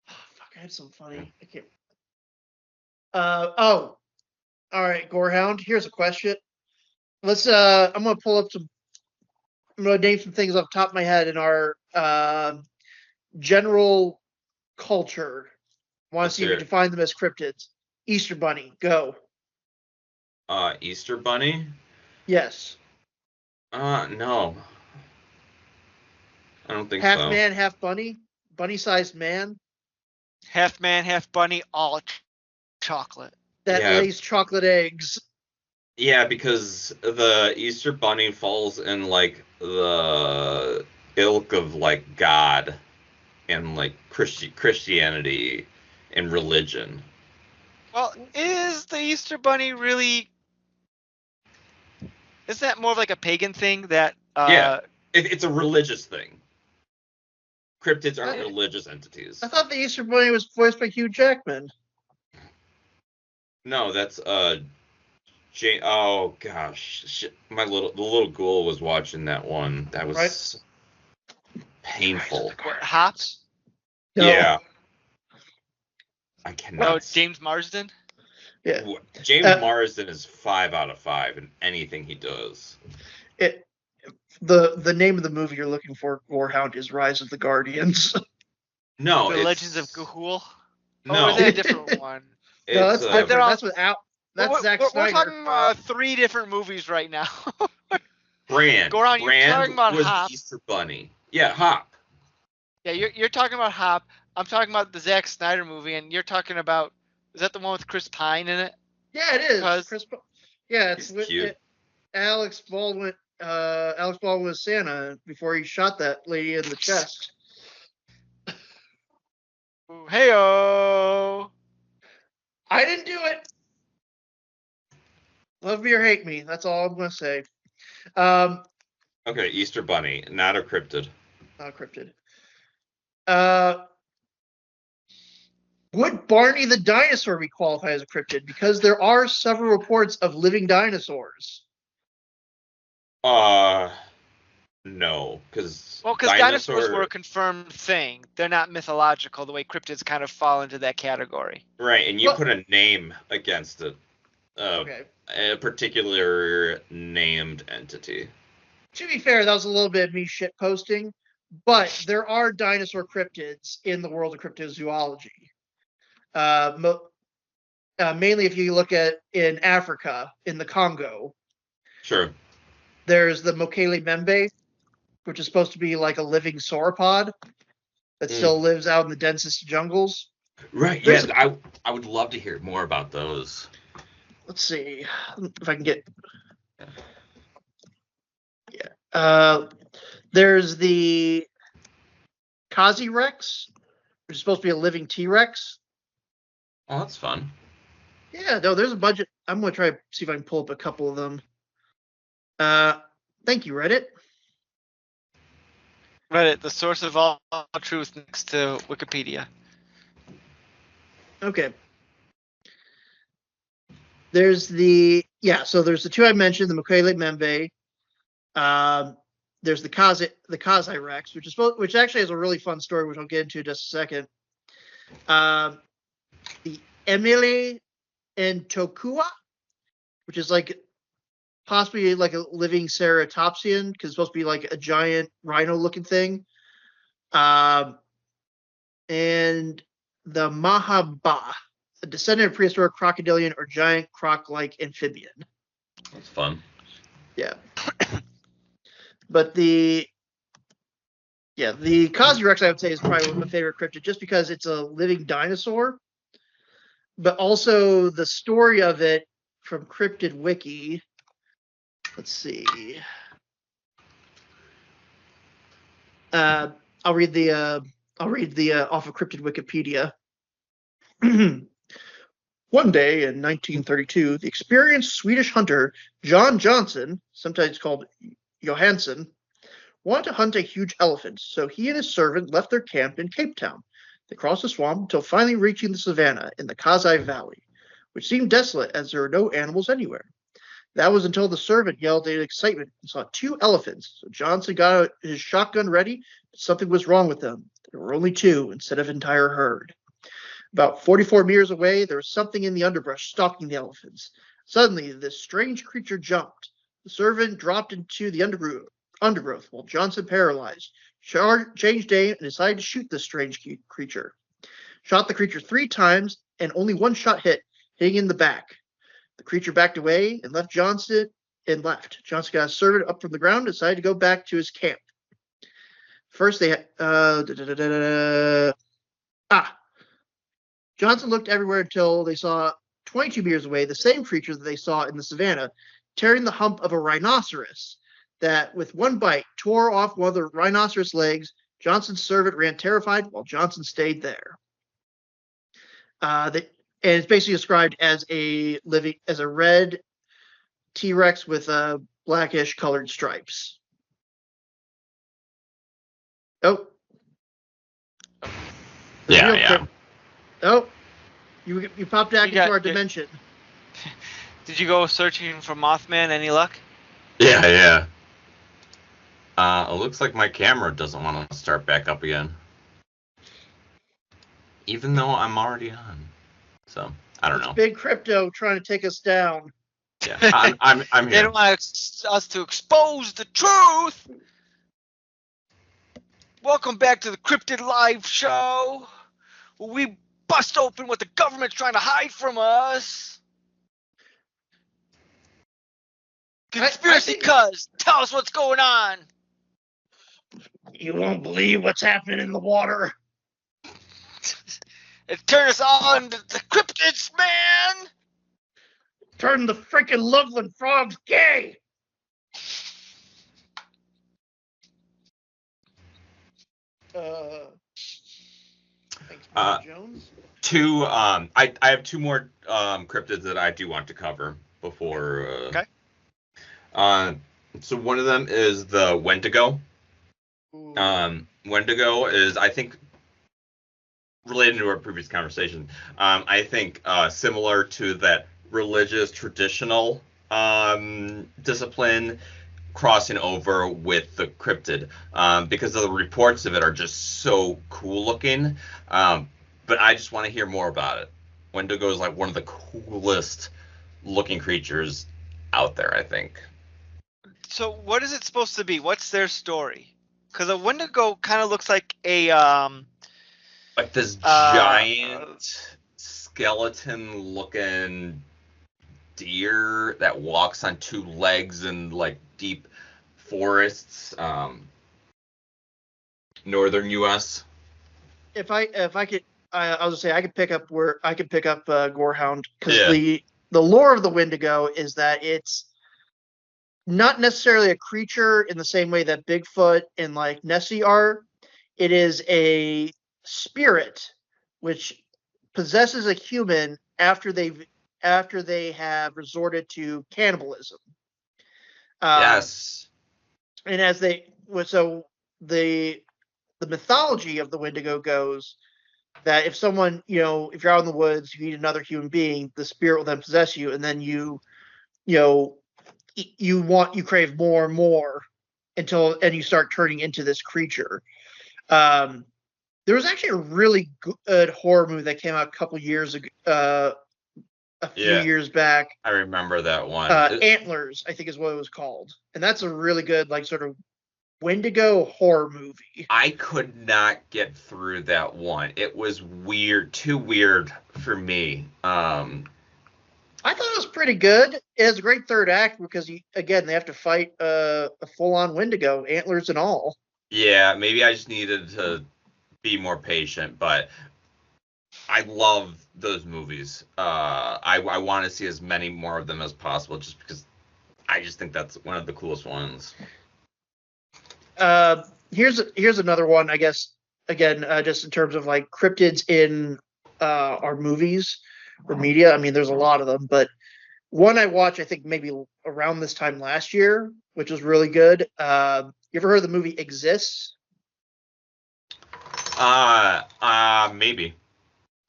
Oh, fuck, I had some funny. I can't. All right, Gorehound. Here's a question. Let's. I'm gonna pull up some. I'm gonna name some things off the top of my head in our general culture. Want to Let's see if hear we it. can find them as cryptids. Easter Bunny, go. Easter Bunny? Yes. No. I don't think Half so. man, half bunny. Bunny-sized man half man, half bunny, all chocolate. that Yeah. lays chocolate eggs. Yeah, because the Easter Bunny falls in like the ilk of like God and like Christianity and religion. Well, is the Easter Bunny really? Is that more of like a pagan thing that? Yeah. It's a religious thing. Cryptids aren't I- religious entities. I thought the Easter Bunny was voiced by Hugh Jackman. No, that's oh gosh, shit. The little ghoul was watching that one. That was Right. painful. What, Hops? No. Yeah. I Oh, cannot. James Marsden. Yeah. James Uh, Marsden is 5 out of 5 in anything he does. The name of the movie you're looking for, Gorehound, is Rise of the Guardians. No, The it's, Legends of Gahul. No, Or is that a different one? No, that's it's, different. they're all- That's what Al. That's we're, Zack we're Snyder. talking about 3 different movies right now. Brand. Gorehound, you're Brand talking about was Hop. Easter Bunny. Yeah, Hop. Yeah, you're talking about Hop. I'm talking about the Zack Snyder movie, and you're talking about, is that the one with Chris Pine in it? Yeah, it is. Because- Yeah, it's He's with cute. Alex Baldwin. Alex Baldwin was Santa before he shot that lady in the chest. Heyo. I didn't do it. Love me or hate me. That's all I'm gonna say. Okay, Easter Bunny, not a cryptid. Cryptid. Would Barney the dinosaur be qualified as a cryptid? Because there are several reports of living dinosaurs. No, because Well, because dinosaurs were a confirmed thing. They're not mythological the way cryptids kind of fall into that category. right, and you Well- put a name against it, Okay. a particular named entity. To be fair, that was a little bit of me shit posting, but there are dinosaur cryptids in the world of cryptozoology. Mainly if you look at in Africa, in the Congo, Sure. there's the Mokele Membe, which is supposed to be like a living sauropod that still lives out in the densest jungles. Right. There's- Yeah, I would love to hear more about those. Let's see if I can get. Yeah. There's the Kazi Rex, which is supposed to be a living T-Rex. Oh, that's fun. Yeah, no, there's a budget. I'm going to try to see if I can pull up a couple of them. Thank you, Reddit. Reddit, the source of all truth next to Wikipedia. Okay. There's the two I mentioned, the Mukele Membe. There's the Kazi Rex, which actually has a really fun story, which I'll get into in just a second. The Emile and Tokua, which is like possibly like a living ceratopsian, because it's supposed to be like a giant rhino-looking thing. And the Mahaba, a descendant of prehistoric crocodilian or giant croc-like amphibian. That's fun. Yeah. But the Kazi Rex, I would say, is probably my favorite cryptid, just because it's a living dinosaur. But also the story of it from Cryptid Wiki. Let's see. I'll read the off of Cryptid Wikipedia. One day in 1932, the experienced Swedish hunter John Johnson, sometimes called Johansson, wanted to hunt a huge elephant, so he and his servant left their camp in Cape Town. They crossed the swamp until finally reaching the savannah in the Kazi Valley, which seemed desolate as there were no animals anywhere. That was until the servant yelled in excitement and saw 2 elephants. So Johnson got his shotgun ready, but something was wrong with them. There were only 2 instead of an entire herd. About 44 meters away, there was something in the underbrush stalking the elephants. Suddenly, this strange creature jumped. The servant dropped into the undergrowth while Johnson, paralyzed, changed aim and decided to shoot this strange creature. Shot the creature 3 times, and only 1 shot hit, hitting in the back. The creature backed away and left Johnson. Johnson got his servant up from the ground and decided to go back to his camp. First, Johnson looked everywhere until they saw 22 meters away the same creature that they saw in the savannah, tearing the hump of a rhinoceros that, with 1 bite, tore off one of the rhinoceros legs. Johnson's servant ran terrified while Johnson stayed there. And it's basically described as a red T-Rex with blackish colored stripes. Oh. Yeah. Oh, you popped back into our dimension. Did you go searching for Mothman? Any luck? Yeah. It looks like my camera doesn't want to start back up again, even though I'm already on. So I don't know. Big crypto trying to take us down. Yeah, I'm here. They don't want us to expose the truth. Welcome back to the Cryptid Live Show, where we bust open what the government's trying to hide from us. Conspiracy Cuz, tell us what's going on. You won't believe what's happening in the water. It turned us all into the cryptids, man. Turn the freaking Loveland frogs gay. Thanks, Jones. 2. I have 2 more cryptids that I do want to cover before. Okay. So one of them is the Wendigo. Wendigo is, I think, related to our previous conversation. I think similar to that religious traditional discipline crossing over with the cryptid, because the reports of it are just so cool looking. But I just want to hear more about it. Wendigo is like one of the coolest looking creatures out there, I think. So what is it supposed to be? What's their story? Because a Wendigo kind of looks like a like this giant skeleton-looking deer that walks on 2 legs in like deep forests, northern U.S. If I could, I was gonna say I could pick up Gorehound, because the lore of the Wendigo is that it's not necessarily a creature in the same way that Bigfoot and like Nessie are. It is a spirit which possesses a human after they have resorted to cannibalism. Yes. And as they so the mythology of the Wendigo goes that if someone, if you're out in the woods, you eat another human being, the spirit will then possess you, and then you crave more and more and you start turning into this creature. There was actually a really good horror movie that came out a couple years ago, a few years back. I remember that one. Antlers, I think is what it was called, and that's a really good like sort of Wendigo horror movie. I could not get through that one. It was weird, too weird for me. I thought it was pretty good. It has a great third act because they have to fight a full-on Wendigo, antlers and all. Yeah, maybe I just needed to be more patient, but I love those movies. I want to see as many more of them as possible, just because I just think that's one of the coolest ones. Here's another one, I guess. Again, just in terms of like cryptids in our movies or media. I mean, there's a lot of them, but one I watched, I think maybe around this time last year, which was really good. You ever heard of the movie Exists? Maybe.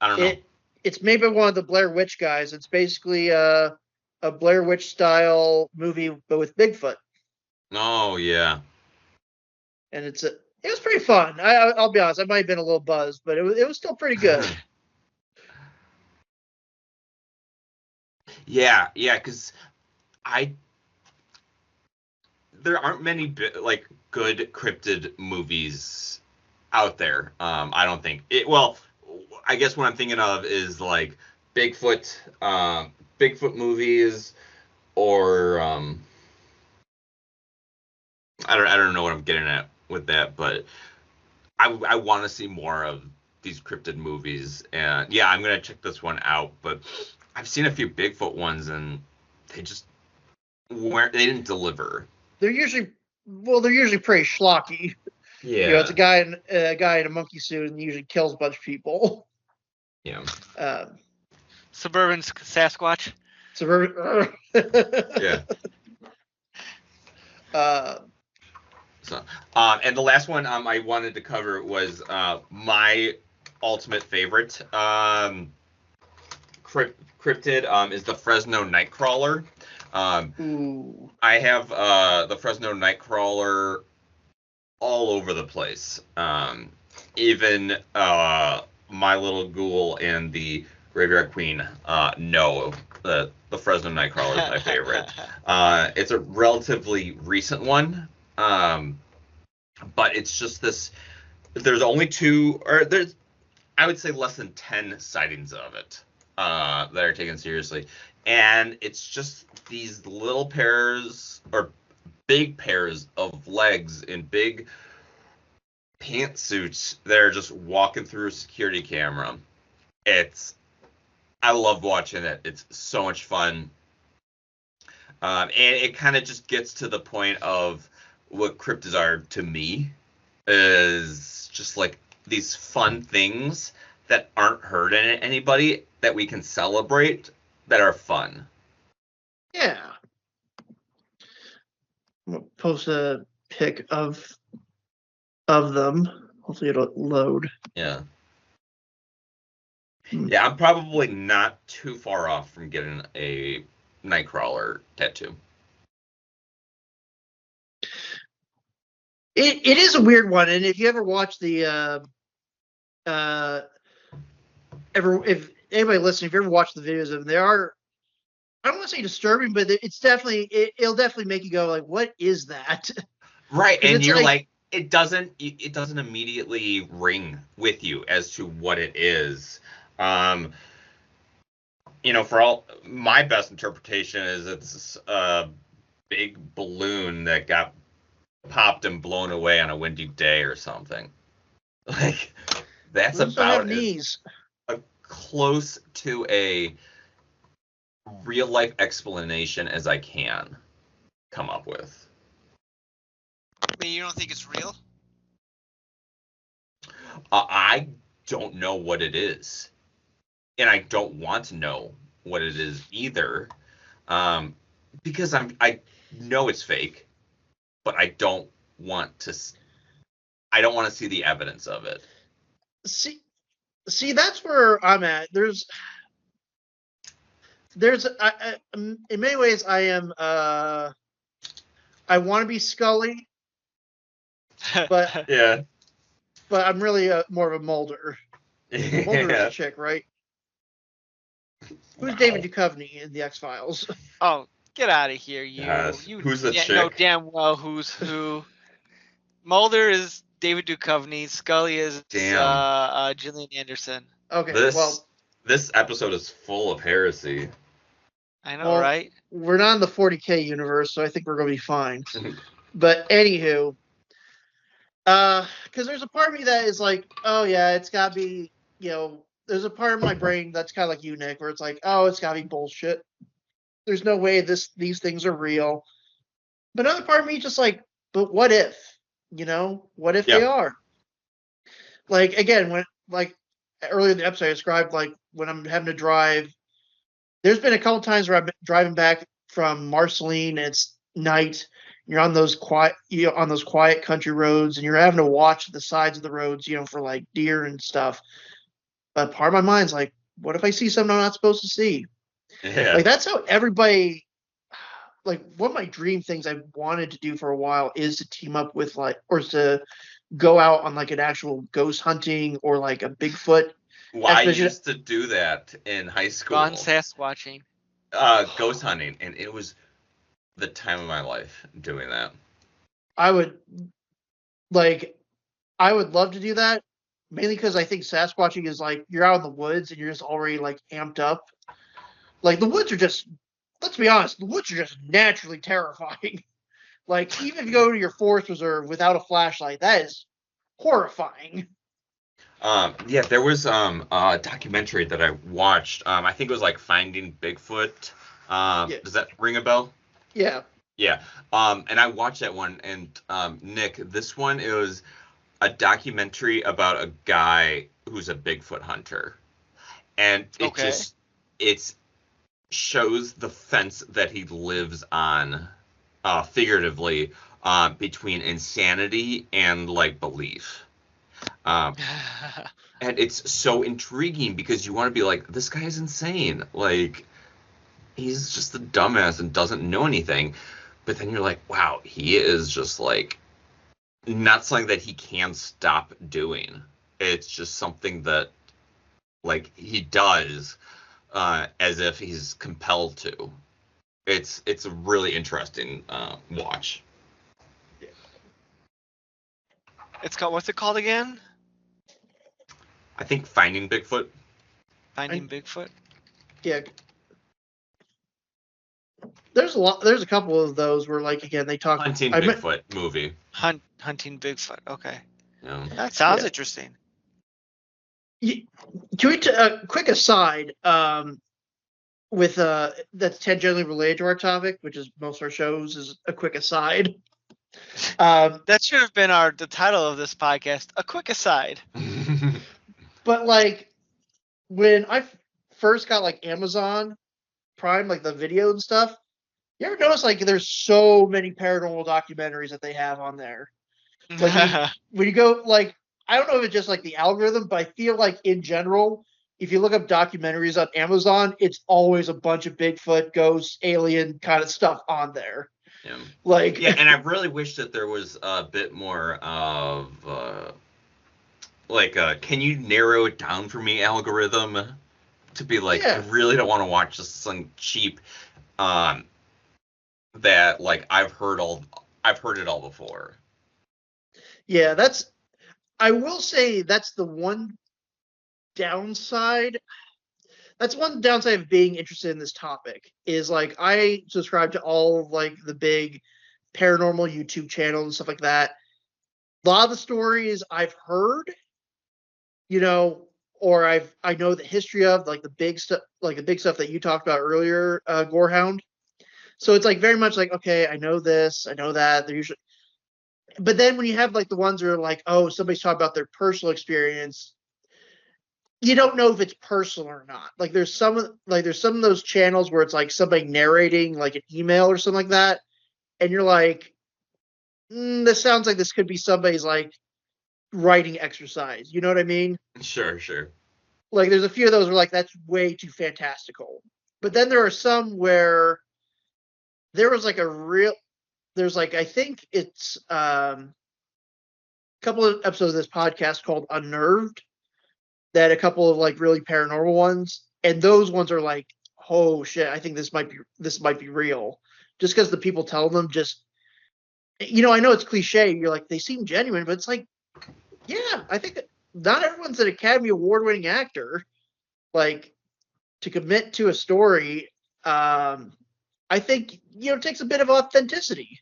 I don't know. It's made by one of the Blair Witch guys. It's basically a Blair Witch style movie, but with Bigfoot. Oh yeah. And it was pretty fun. I'll be honest, I might have been a little buzzed, but it was still pretty good. Yeah, because there aren't many like good cryptid movies out there. I don't think it. Well, I guess what I'm thinking of is like Bigfoot movies, or I don't know what I'm getting at with that, but I want to see more of these cryptid movies, and yeah, I'm gonna check this one out. But I've seen a few Bigfoot ones, and they didn't deliver. They're usually pretty schlocky. Yeah, it's a guy in a monkey suit, and he usually kills a bunch of people. Yeah. Suburban Sasquatch. Suburban. Yeah. And the last one I wanted to cover was my ultimate favorite cryptid is the Fresno Nightcrawler. I have the Fresno Nightcrawler all over the place. Even My Little Ghoul and the Graveyard Queen know the Fresno Nightcrawler is my favorite. It's a relatively recent one. But it's just this. There's only I would say less than 10 sightings of it that are taken seriously, and it's just these little pairs or big pairs of legs in big pantsuits that are just walking through a security camera. I love watching it. It's so much fun, and it kind of just gets to the point of what cryptids are to me, is just like these fun things that aren't hurting anybody that we can celebrate that are fun. Yeah. I'm gonna post a pic of them. Hopefully it'll load. Yeah. Yeah, I'm probably not too far off from getting a Nightcrawler tattoo. It is a weird one, and if you ever watch the if anybody listening, if you ever watch the videos of them, they are, I don't want to say disturbing, but it's definitely it'll definitely make you go like, what is that? Right, and you're like it doesn't immediately ring with you as to what it is. For all my best interpretation is it's a big balloon that got popped and blown away on a windy day or something. Like that's about as close to a real life explanation as I can. come up with. I mean, you don't think it's real? I don't know what it is, and I don't want to know what it is either, because I know it's fake, but I don't want to. I don't want to see the evidence of it. See, that's where I'm at. In many ways, I am. I want to be Scully, but Yeah. but I'm really more of a Mulder. Mulder's Yeah. a chick, right? Who's Wow. David Duchovny in the X-Files? Oh, get out of here, you! Yes. You Who's the know chick? damn well who's who. Mulder is David Duchovny. Scully is Damn. Gillian Anderson. Okay, This episode is full of heresy. I know, right? We're not in the 40K universe, so I think we're gonna be fine. But anywho, because there's a part of me that is like, oh yeah, it's gotta be, there's a part of my brain that's kind of like you, Nick, where it's like, oh, it's gotta be bullshit. There's no way these things are real. But another part of me just like, but what if? What if they are? Like again, when like earlier in the episode I described like when I'm having to drive. There's been a couple times where I've been driving back from Marceline. It's night. You're on those quiet country roads, and you're having to watch the sides of the roads, for like deer and stuff. But part of my mind's like, what if I see something I'm not supposed to see? Yeah. Like that's how everybody. Like one of my dream things I've wanted to do for a while is to team up with or to go out on like an actual ghost hunting or like a Bigfoot. Well, I used to do that in high school. Gone Sasquatching. Ghost hunting, and it was the time of my life doing that. I would love to do that, mainly because I think Sasquatching is like you're out in the woods and you're just already like amped up. Like the woods are just, let's be honest, the woods are just naturally terrifying. Like even if you go to your forest reserve without a flashlight, that is horrifying. Yeah, there was a documentary that I watched. I think it was like Finding Bigfoot. Yeah. Does that ring a bell? Yeah. Yeah. And I watched that one, and Nick, this one, it was a documentary about a guy who's a Bigfoot hunter, and it shows the fence that he lives on, figuratively, between insanity and like belief. And it's so intriguing because you want to be like, this guy's insane. Like, he's just a dumbass and doesn't know anything. But then you're like, wow, he is just like not something that he can stop doing. It's just something that like he does as if he's compelled to. It's a really interesting watch. It's called, what's it called again? I think Finding Bigfoot. Finding Bigfoot? Yeah. There's a couple of those where like again they talk Hunting Bigfoot movie. Hunting Bigfoot. Okay. Yeah. That sounds interesting. Can we quick aside with that's tangentially related to our topic, which is most of our shows is a quick aside. That should have been the title of this podcast, a quick aside. But like when I first got like Amazon Prime, like the video and stuff, you ever notice like there's so many paranormal documentaries that they have on there? Like when you go like, I don't know if it's just like the algorithm, but I feel like in general, if you look up documentaries on Amazon, it's always a bunch of Bigfoot, ghosts, alien kind of stuff on there. Yeah. And I really wish that there was a bit more of can you narrow it down for me algorithm to be like, I really don't want to watch this something cheap that like I've heard it all before. Yeah, I will say that's the one downside. That's one downside of being interested in this topic is like I subscribe to all of like the big paranormal YouTube channels and stuff like that. A lot of the stories I've heard, or I know the history of like the big stuff that you talked about earlier, Gorehound. So it's like very much like, okay, I know this, I know that. They're usually, but then when you have like the ones that are like, oh, somebody's talking about their personal experience, you don't know if it's personal or not. Like there's some of those channels where it's like somebody narrating like an email or something like that, and you're like, this sounds like this could be somebody's like writing exercise. You know what I mean? Sure, sure. Like there's a few of those where like that's way too fantastical. But then there are some where there was like there's like I think it's a couple of episodes of this podcast called Unnerved, that a couple of like really paranormal ones, and those ones are like, oh shit, I think this might be real, just because the people telling them just, I know it's cliche, you're like they seem genuine, but it's like, yeah, I think not everyone's an Academy Award winning actor, like to commit to a story. I think it takes a bit of authenticity.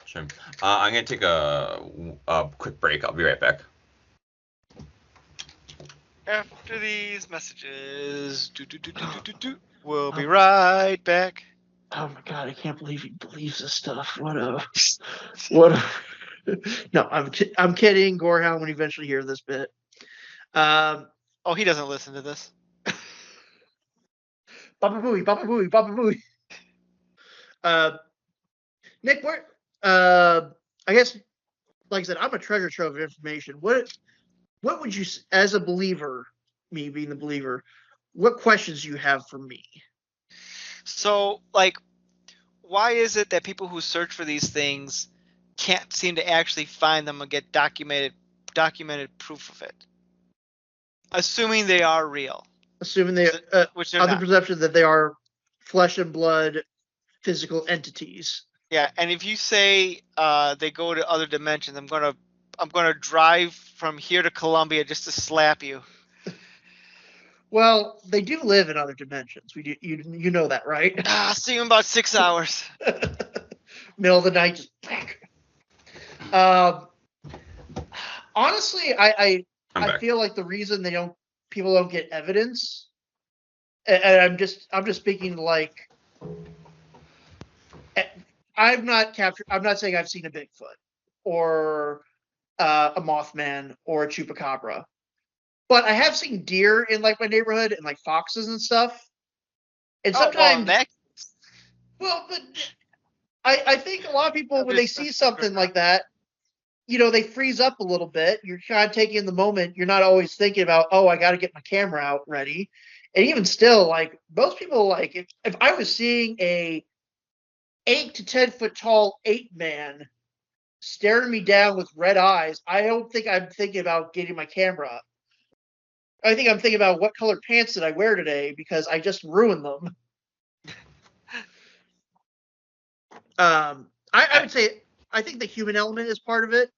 Sure. I'm gonna take a quick break. I'll be right back. After these messages, we'll be right back. Oh my god, I can't believe he believes this stuff. What a No, I'm kidding, Gorehound, when you eventually hear this bit. Oh, he doesn't listen to this. Baba Booey, Baba Booey, Baba Booey. Nick, I guess, like I said, I'm a treasure trove of information. What would you, as a believer, me being the believer, what questions do you have for me? So, like, why is it that people who search for these things can't seem to actually find them and get documented proof of it? Assuming they are real. Assuming they, which they're other not. perception that they are flesh and blood physical entities. Yeah, and if you say they go to other dimensions, I'm gonna drive from here to Columbia just to slap you. Well, they do live in other dimensions. You know that, right? See you in about 6 hours. Middle of the night, just. Honestly, I feel like the reason people don't get evidence, and I'm just speaking like, I'm not saying I've seen a Bigfoot or a Mothman or a Chupacabra, but I have seen deer in like my neighborhood and like foxes and stuff. And sometimes, well, but I think a lot of people, when they see something like that, they freeze up a little bit. You're kind of taking in the moment. You're not always thinking about, oh, I got to get my camera out ready. And even still, like most people, like if I was seeing a 8 to 10 foot tall ape man staring me down with red eyes, I don't think I'm thinking about getting my camera up. I think I'm thinking about what color pants did I wear today, because I just ruined them. I would say I think the human element is part of it.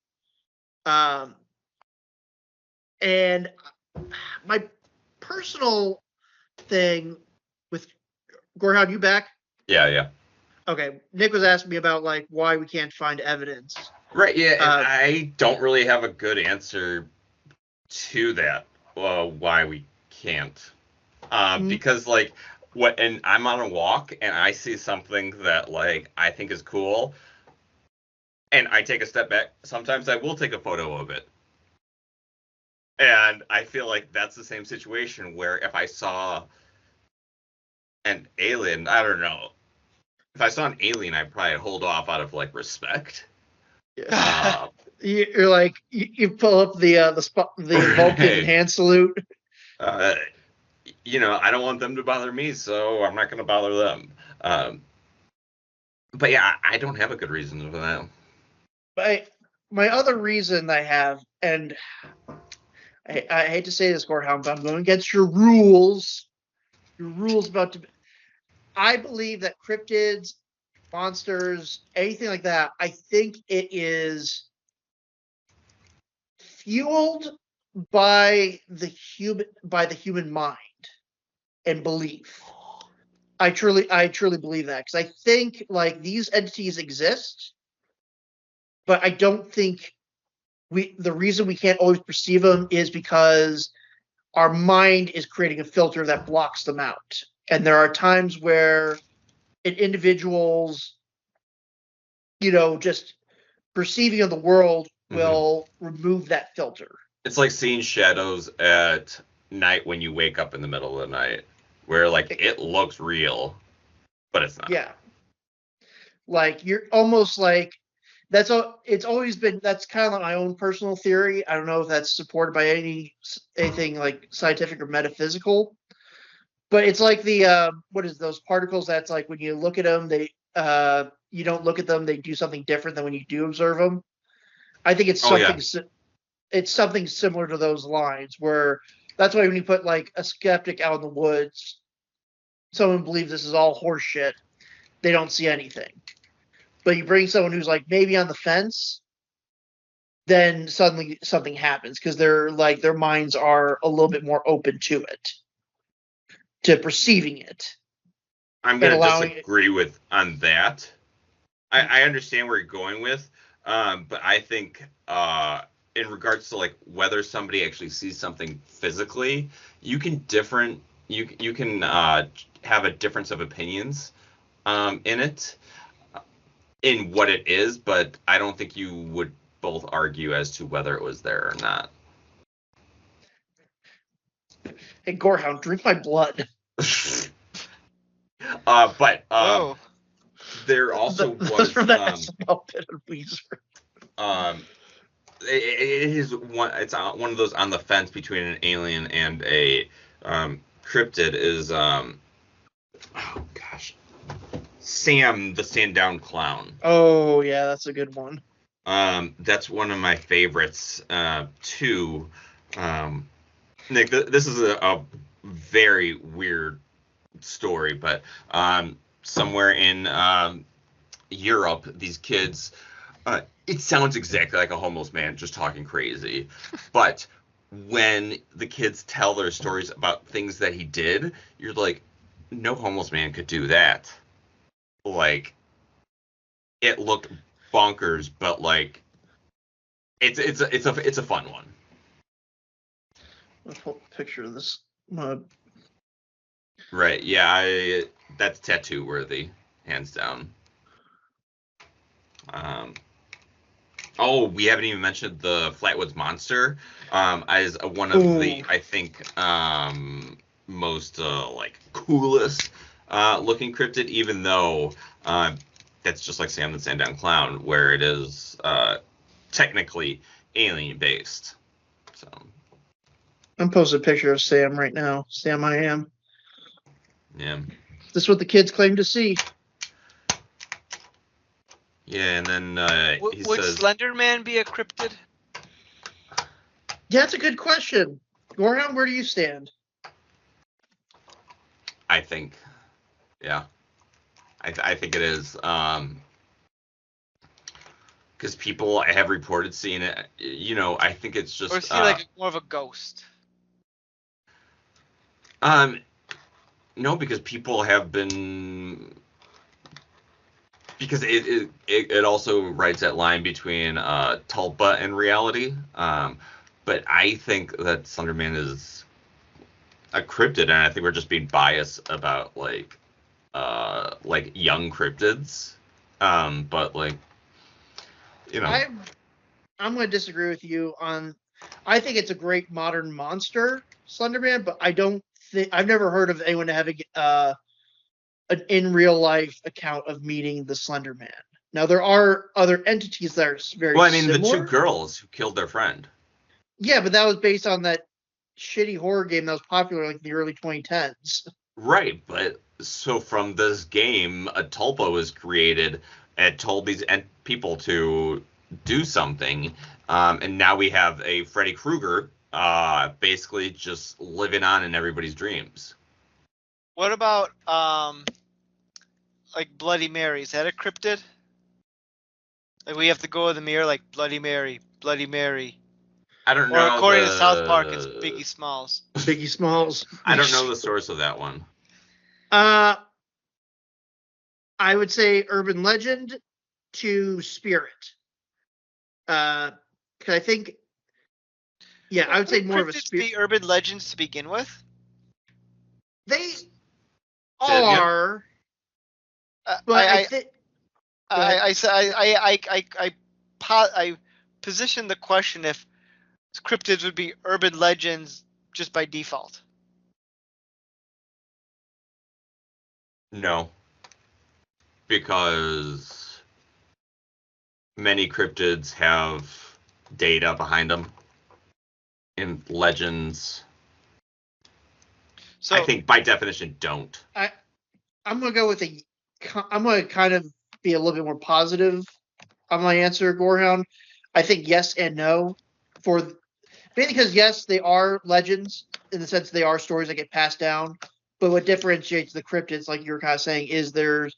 And my personal thing with Gorehound, you back? Yeah. Okay, Nick was asking me about like why we can't find evidence. Right. Yeah, and I don't really have a good answer to that. Why we can't? Because like and I'm on a walk and I see something that like I think is cool, and I take a step back. Sometimes I will take a photo of it. And I feel like that's the same situation where if I saw an alien, I don't know. If I saw an alien, I'd probably hold off out of like respect. Yeah. You're like you pull up the Vulcan hand salute. I don't want them to bother me, so I'm not going to bother them. But yeah, I don't have a good reason for that. My other reason I have, and I hate to say this, Gorehound, but I'm going against your rules. Your rules I believe that cryptids, monsters, anything like that, I think it is fueled by the human mind and belief. I truly believe that, because I think like these entities exist, but I don't think the reason we can't always perceive them is because our mind is creating a filter that blocks them out. And there are times where an individual's, just perceiving of the world will remove that filter. It's like seeing shadows at night when you wake up in the middle of the night, where like it looks real, but it's not. Yeah. Like you're almost like it's always been, that's kind of like my own personal theory. I don't know if that's supported by anything like scientific or metaphysical, but it's like the what is those particles that's like when you look at them, they you don't look at them, they do something different than when you do observe them. I think it's something similar to those lines, where that's why when you put like a skeptic out in the woods, someone believes this is all horse shit, they don't see anything. But you bring someone who's like maybe on the fence, then suddenly something happens because they're like their minds are a little bit more open to it, to perceiving it. I'm going to disagree on that. I understand where you're going with, but I think in regards to like whether somebody actually sees something physically, you can have a difference of opinions in it, in what it is, but I don't think you would both argue as to whether it was there or not. Hey, Gorehound, drink my blood. But there also was from that SNL bit of Weezer. It is one. It's one of those on the fence between an alien and a cryptid. Is oh gosh, Sam the stand down clown. Oh yeah, that's a good one. That's one of my favorites too. Nick, this is a very weird story, but somewhere in Europe, these kids. It sounds exactly like a homeless man just talking crazy, but when the kids tell their stories about things that he did, you're like, no homeless man could do that. Like, it looked bonkers, but like, it's a fun one. Let's pull a picture of this. Right? Yeah, that's tattoo worthy, hands down. Oh, we haven't even mentioned the Flatwoods Monster as one of the, I think, most like coolest looking cryptid, even though that's just like Sam the Sandown Clown, where it is technically alien based. So I'm posting a picture of Sam right now. Sam, I am. Yeah. This is what the kids claim to see. Yeah, and then he would says, Slender Man be a cryptid? Yeah, that's a good question. Gorehound, where do you stand? I think, yeah, I think it is. Because people have reported seeing it. I think it's just. Or is he like more of a ghost? No, because people have been. Because it also writes that line between tulpa and reality. But I think that Slenderman is a cryptid, and I think we're just being biased about like young cryptids. But like, I'm going to disagree with you on. I think it's a great modern monster, Slenderman, but I've never heard of anyone having an in real life account of meeting the Slender Man. Now there are other entities that are very similar. The two girls who killed their friend. Yeah, but that was based on that shitty horror game that was popular like in the early 2010s. Right, but so from this game, a tulpa was created and told these people to do something, and now we have a Freddy Krueger basically just living on in everybody's dreams. What about like Bloody Mary? Is that a cryptid? Like we have to go in the mirror like Bloody Mary, Bloody Mary. I don't know. Or according to South Park, it's Biggie Smalls. Biggie Smalls. I don't know the source of that one. I would say urban legend to spirit. Because I think, I would say more of a spirit. Be urban legends to begin with. Say it again? are, but I I think. I positioned the question if cryptids would be urban legends just by default. No, because many cryptids have data behind them and legends. So I think by definition don't. I'm gonna go with I'm gonna kind of be a little bit more positive on my answer, Gorehound. I think yes and no, for mainly because yes, they are legends in the sense they are stories that get passed down. But what differentiates the cryptids, like you were kind of saying, is there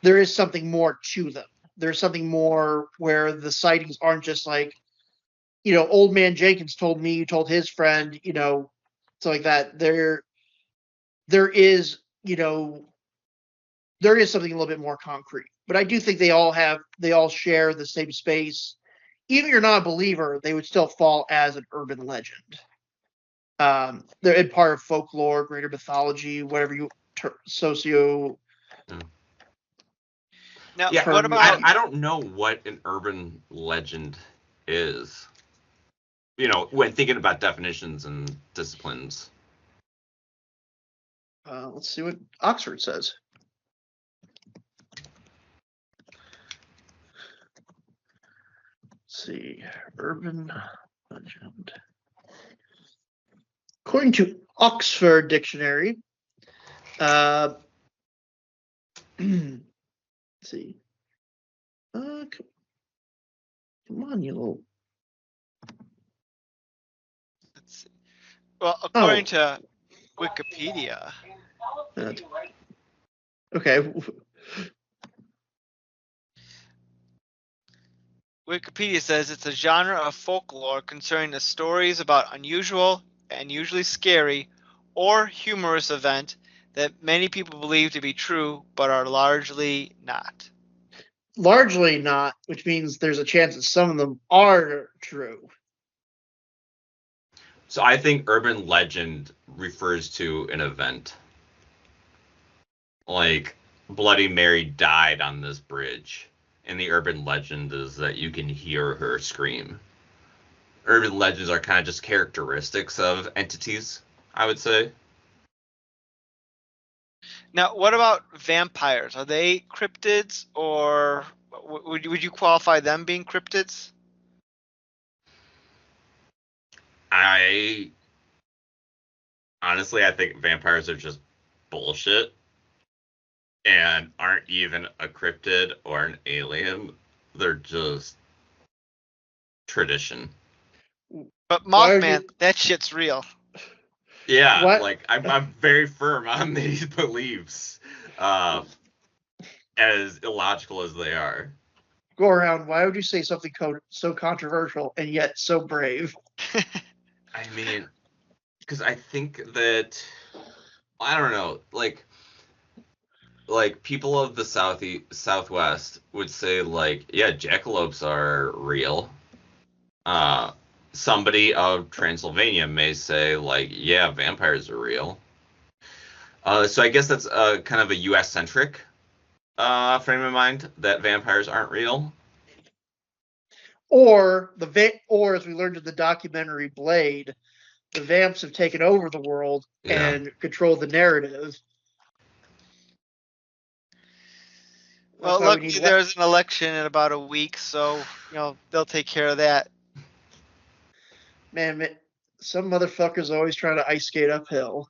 is something more to them. There's something more where the sightings aren't just like, old man Jenkins told me, told his friend, so like that. There is, there is something a little bit more concrete. But I do think they all share the same space. Even if you're not a believer, they would still fall as an urban legend. They're in part of folklore, greater mythology, whatever you socio. now, Yeah, what about I don't know what an urban legend is. When thinking about definitions and disciplines. Let's see what Oxford says. Let's see, urban legend. According to Oxford Dictionary, let's see. Come on, you little. let's see. Well, according to Wikipedia, Okay. Wikipedia says it's a genre of folklore concerning the stories about unusual and usually scary or humorous event that many people believe to be true but are largely not. Largely not, which means there's a chance that some of them are true. So I think urban legend refers to an event. Like Bloody Mary died on this bridge, and the urban legend is that you can hear her scream. Urban legends are kind of just characteristics of entities, I would say. Now, what about vampires? Are they cryptids, or would you qualify them being cryptids? I honestly, I think vampires are just bullshit and aren't even a cryptid or an alien. They're just tradition. But Why would Mothman, you? that shit's real. Yeah, What? like I'm very firm on these beliefs, as illogical as they are. Gorehound, why would you say something so controversial and yet so brave? I mean, because I think that I don't know, like people of the southwest would say like, yeah, jackalopes are real. Uh, Somebody of Transylvania may say like, yeah, vampires are real. So I guess that's kind of a U.S. centric frame of mind that vampires aren't real. Or as we learned in the documentary Blade, the vamps have taken over the world Yeah. and control the narrative. That's Well, why we need. luckily there's an election in about a week, so they'll take care of that. Man, some motherfuckers always trying to ice skate uphill.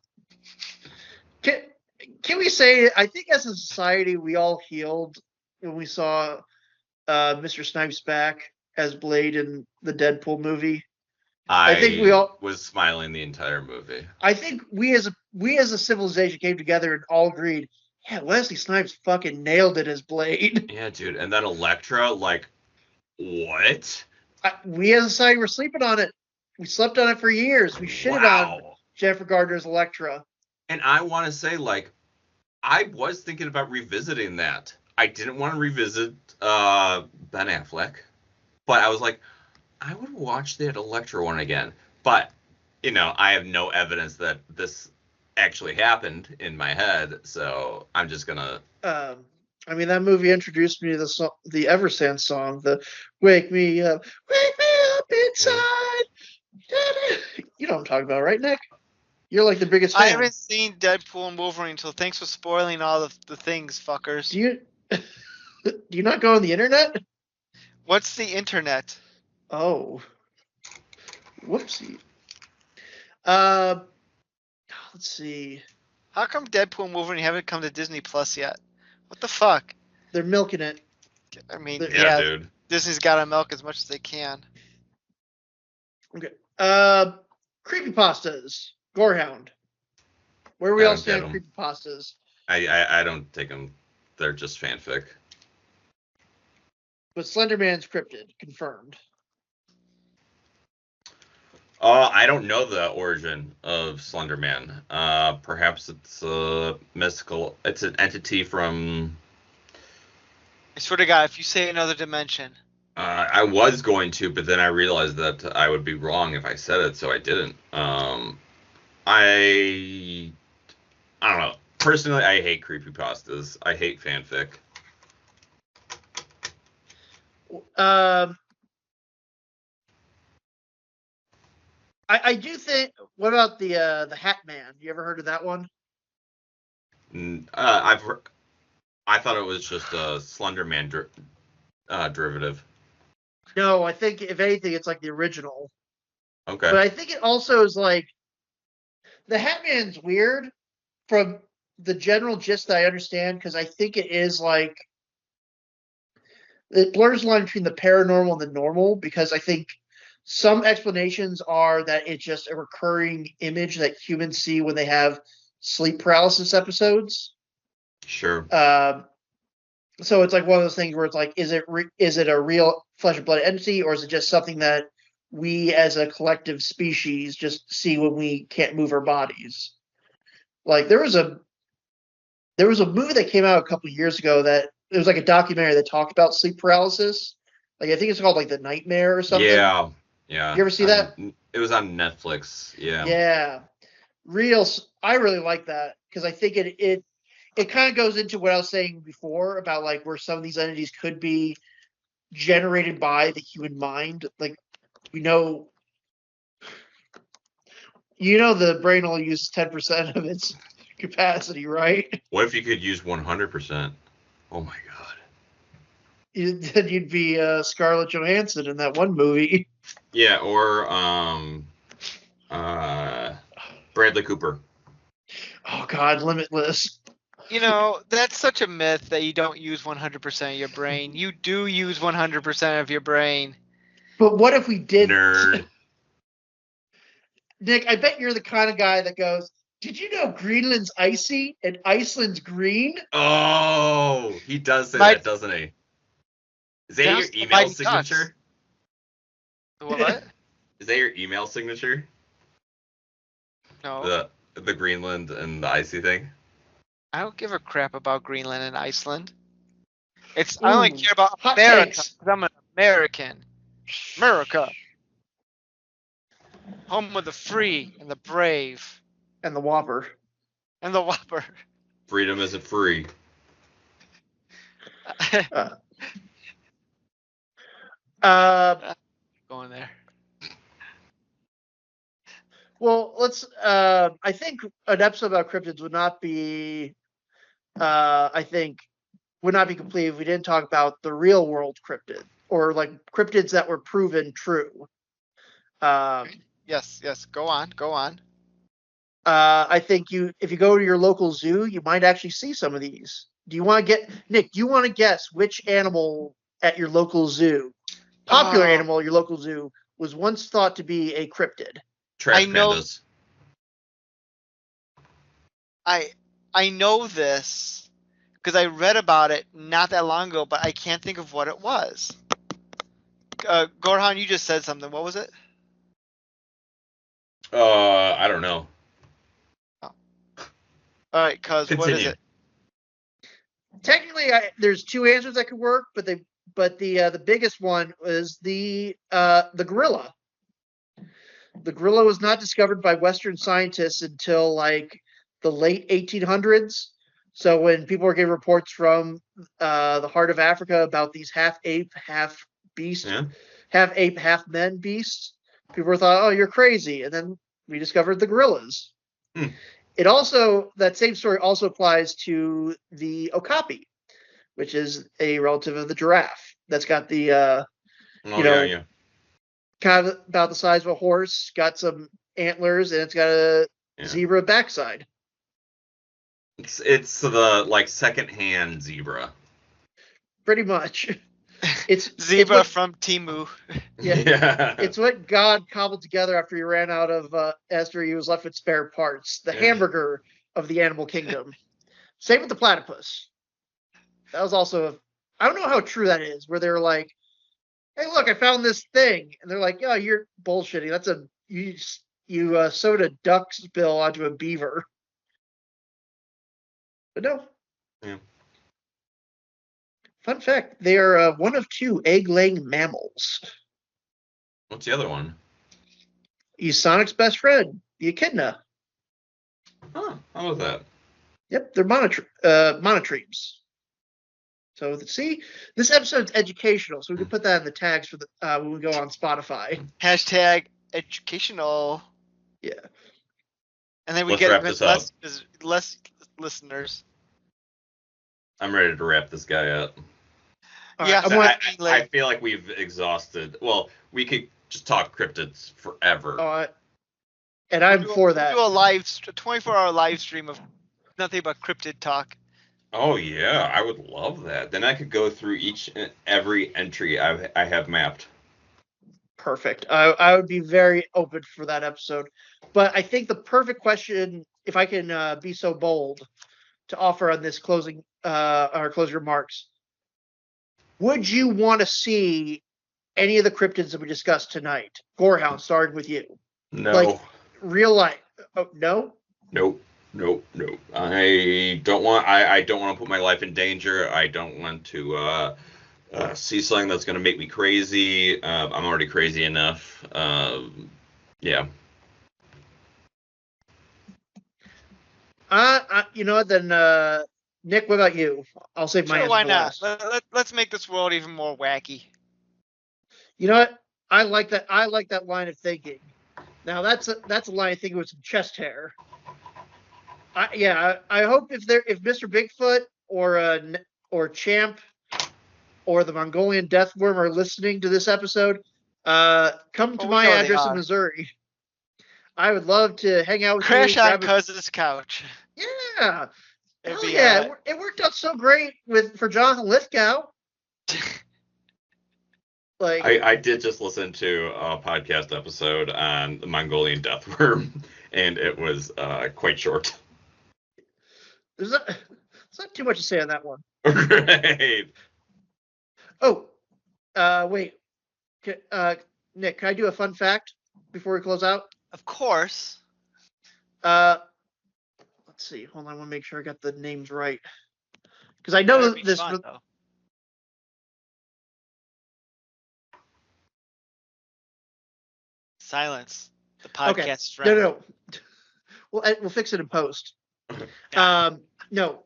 Can we say? I think as a society, we all healed when we saw Mr. Snipes back as Blade in the Deadpool movie. I think we I all. was smiling the entire movie. I think we as a civilization came together and all agreed. Yeah, Wesley Snipes fucking nailed it as Blade. Yeah, dude. And then Elektra, like, what? We as a society were sleeping on it. We slept on it for years. We shitted on Wow. Jennifer Gardner's Elektra. And I want to say, like, I was thinking about revisiting that. I didn't want to revisit Ben Affleck, but I was like, I would watch that Elektra one again. But, I have no evidence that this actually happened in my head, so I'm just gonna. I mean, that movie introduced me to the Eversands song, the "Wake Me Up, Wake Me Up Inside." You know what I'm talking about, right, Nick? You're like the biggest I fan. haven't seen Deadpool and Wolverine, so thanks for spoiling all the things, fuckers. Do you not go on the internet? What's the internet? Oh, whoopsie. Let's see. How come Deadpool and Wolverine haven't come to Disney Plus yet? What the fuck? They're milking it. I mean, Yeah, dude. Disney's got to milk as much as they can. Okay. Creepypastas. Gorehound. Where are we I all don't get stand on 'em. creepypastas? I don't take them. They're just fanfic. But Slenderman's cryptid confirmed. I don't know the origin of Slender Man. Perhaps it's a mystical. It's an entity from. I swear to God, if you say another dimension. I was going to, but then I realized that I would be wrong if I said it, so I didn't. I don't know. Personally, I hate creepypastas. I hate fanfic. I do think. What about the Hat Man? You ever heard of that one? I thought it was just a Slender Man derivative. No, I think if anything, it's like the original. Okay. But I think it also is like the Hat Man's weird from the general gist that I understand, because I think it is like it blurs the line between the paranormal and the normal, because I think some explanations are that it's just a recurring image that humans see when they have sleep paralysis episodes. Sure. So it's like one of those things where it's like, is it a real flesh and blood entity, or is it just something that we as a collective species just see when we can't move our bodies? Like there was a movie that came out a couple of years ago that it was like a documentary that talked about sleep paralysis. Like I think it's called like The Nightmare or something. Yeah. You ever see that? It was on Netflix. Yeah. Yeah. I really like that because I think it kind of goes into what I was saying before about like where some of these entities could be generated by the human mind. Like we know, the brain will use 10% of its capacity, right? What if you could use 100%? Oh my god. Then you'd be Scarlett Johansson in that one movie. Yeah, or Bradley Cooper. Oh God, Limitless. That's such a myth that you don't use 100% of your brain. You do use 100% of your brain. But what if we did? Nerd. Nick, I bet you're the kind of guy that goes, did you know Greenland's icy and Iceland's green? Oh, he does say that, doesn't he? Is that your email signature? What? Is that your email signature? No. The Greenland and the icy thing? I don't give a crap about Greenland and Iceland. I only care about hot America takes. because I'm an American. America. Home of the free and the brave. And the Whopper. And the Whopper. Freedom isn't free. Going there. Well, let's. I think an episode about cryptids would not be. Would not be complete if we didn't talk about the real world cryptid, or like cryptids that were proven true. Yes. Go on. I think if you go to your local zoo, you might actually see some of these. Do you want to Nick? Do you want to guess which animal at your local zoo, popular animal at your local zoo, was once thought to be a cryptid? Trash pandas. I know this because I read about it not that long ago, but I can't think of what it was. Gorehound, you just said something. What was it? I don't know. Oh. All right, cuz what is it? Technically, there's two answers that could work, but the biggest one was the gorilla. The gorilla was not discovered by Western scientists until like the late 1800s. So when people were getting reports from the heart of Africa about these half ape, half beast, Yeah. half ape, half men beasts, people were thought, oh, you're crazy. And then we discovered the gorillas. Hmm. It also, that same story also applies to the okapi, which is a relative of the giraffe. That's got the, Oh, you know, yeah. kind of about the size of a horse, got some antlers, and it's got a Yeah. zebra backside. It's the like second-hand zebra. Pretty much. It's Zebra what, from Timu. Yeah. It's what God cobbled together after he ran out of after he was left with spare parts. The hamburger of the animal kingdom. Same with the platypus. That was also I don't know how true that is, where they're like, hey, look, I found this thing. And they're like, oh, you're bullshitting. That's you sewed a duck's bill onto a beaver. But no. Yeah. Fun fact, they are one of two egg-laying mammals. What's the other one? He's Sonic's best friend, the echidna. Oh, how was that? Yep, they're monotremes. So see, this episode's educational, so we can put that in the tags for the when we go on Spotify. Hashtag educational. Yeah. And then we Let's get wrap this up. less listeners. I'm ready to wrap this guy up. Yeah, I feel like we've exhausted. Well, we could just talk cryptids forever. And I'm for that. Do a 24-hour live stream of nothing but cryptid talk. Oh yeah, I would love that. Then I could go through each and every entry I have mapped. Perfect. I would be very open for that episode. But I think the perfect question, if I can be so bold to offer on this closing remarks, would you want to see any of the cryptids that we discussed tonight? Gorehound, starting with you. No. Like real life. Oh, no? Nope. I don't want to put my life in danger. I don't want to see something that's going to make me crazy. I'm already crazy enough. Yeah. You know what? Then Nick, what about you? I'll save my Sure, answer why for not? last. Let's make this world even more wacky. You know what? I like that. I like that line of thinking. Now that's a line of thinking with some chest hair. I hope if Mr. Bigfoot or Champ or the Mongolian Deathworm are listening to this episode, come to my address in Missouri. I would love to hang out with you. Crash on Cousin's couch. Yeah. Hell yeah. It worked out so great for Jonathan Lithgow. Like I did just listen to a podcast episode on the Mongolian Deathworm, and it was quite short. There's not too much to say on that one. Right. Oh, wait. Nick, can I do a fun fact before we close out? Of course. Let's see. Hold on, I want to make sure I got the names right. Because I know this. Fun, Silence. The podcast friend. No. We'll fix it in post. No.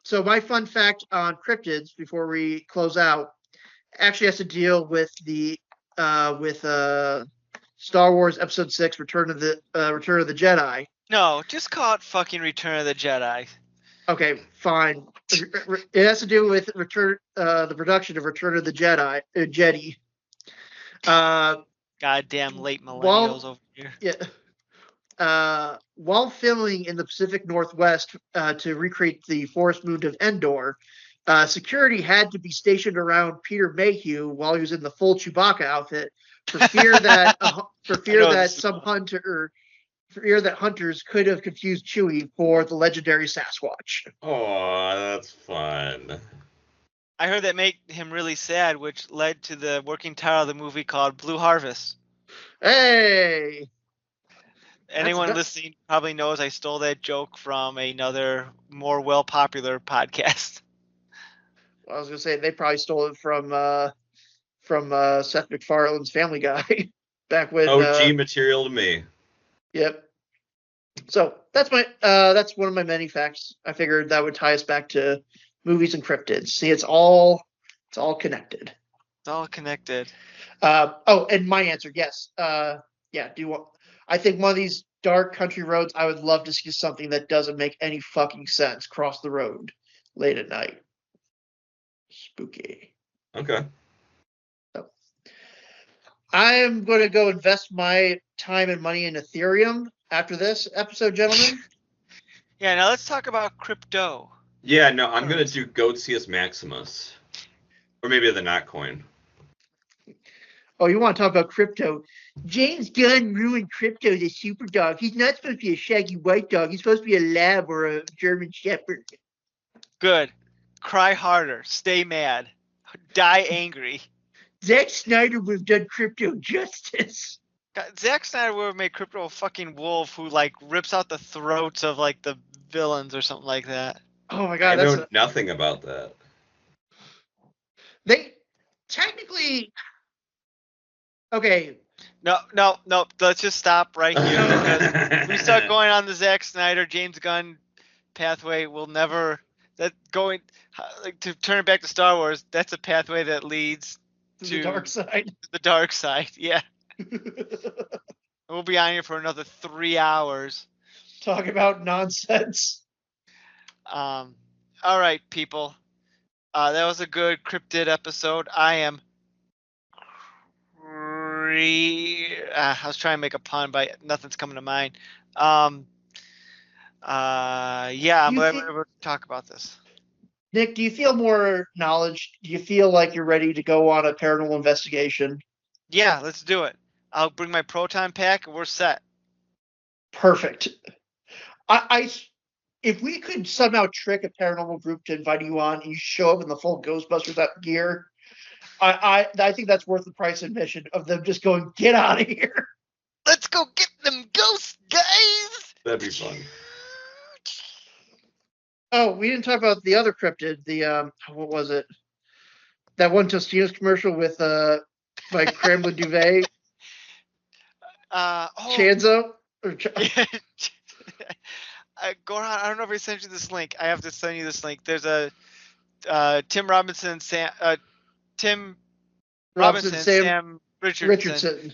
So my fun fact on cryptids before we close out actually has to deal with the Star Wars Episode 6, Return of the Jedi. No, just call it fucking Return of the Jedi. Okay, fine. It has to do with the production of Return of the Jedi. Goddamn late millennials over here. Yeah. While filming in the Pacific Northwest to recreate the forest moon of Endor, security had to be stationed around Peter Mayhew while he was in the full Chewbacca outfit for fear that hunters could have confused Chewie for the legendary Sasquatch. Oh, that's fun. I heard that made him really sad, which led to the working title of the movie called Blue Harvest. Hey! Anyone listening probably knows I stole that joke from another more well-popular podcast. I was going to say, they probably stole it from Seth MacFarlane's Family Guy back when. OG material to me. Yep. So that's one of my many facts. I figured that would tie us back to movies and cryptids. See, it's all connected. It's all connected. And my answer, yes. Yeah. I think one of these dark country roads, I would love to see something that doesn't make any fucking sense cross the road late at night. Spooky. Okay. So, I'm going to go invest my time and money in Ethereum after this episode, gentlemen. Yeah, now let's talk about crypto. Yeah, no, I'm gonna do Goatsius Maximus, or maybe the Not Coin. Oh, you want to talk about crypto? James Gunn ruined crypto as a super dog. He's not supposed to be a shaggy white dog. He's supposed to be a lab or a German shepherd. Good. Cry harder. Stay mad. Die angry. Zack Snyder would have done crypto justice. God, Zack Snyder would have made crypto a fucking wolf who like rips out the throats of like the villains or something like that. Oh my I god, know nothing about that. They technically. Okay. No. Let's just stop right here because we start going on the Zack Snyder, James Gunn pathway. We'll never to turn it back to Star Wars. That's a pathway that leads to the dark side. The dark side, yeah. We'll be on here for another 3 hours. Talk about nonsense. All right, people. That was a good cryptid episode. I am. I was trying to make a pun, but nothing's coming to mind. Yeah, I'm glad we're able to talk about this. Nick, do you feel more knowledge? Do you feel like you're ready to go on a paranormal investigation? Yeah, let's do it. I'll bring my proton pack and we're set. Perfect. If we could somehow trick a paranormal group to invite you on and you show up in the full Ghostbusters gear, I think that's worth the price of admission of them just going, get out of here. Let's go get them ghosts, guys. That'd be fun. Oh, we didn't talk about the other cryptid. The what was it? That one Tostinos commercial with like Kremlin Duvet. Chanzo. Gorehound, I don't know if I sent you this link. I have to send you this link. There's a Tim Robinson, Sam Richardson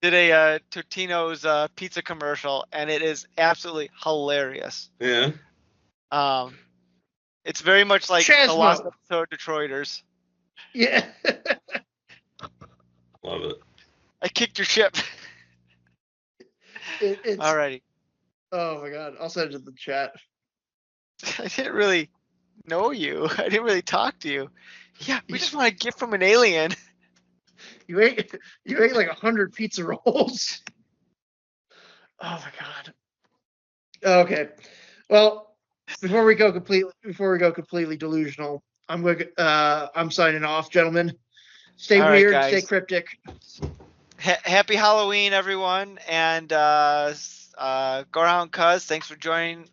did a Totino's pizza commercial, and it is absolutely hilarious. Yeah. It's very much like the Lost episode Detroiters. Yeah. Love it. I kicked your ship. Alrighty. Oh my god, I'll send it to the chat. I didn't really know you. I didn't really talk to you. Yeah, we just want a gift from an alien. You ate like 100 pizza rolls. Oh my god. Okay. Well, before we go completely delusional, I'm signing off, gentlemen. Stay weird, right, stay cryptic. Happy Halloween, everyone, and Gorehound Cuz, thanks for joining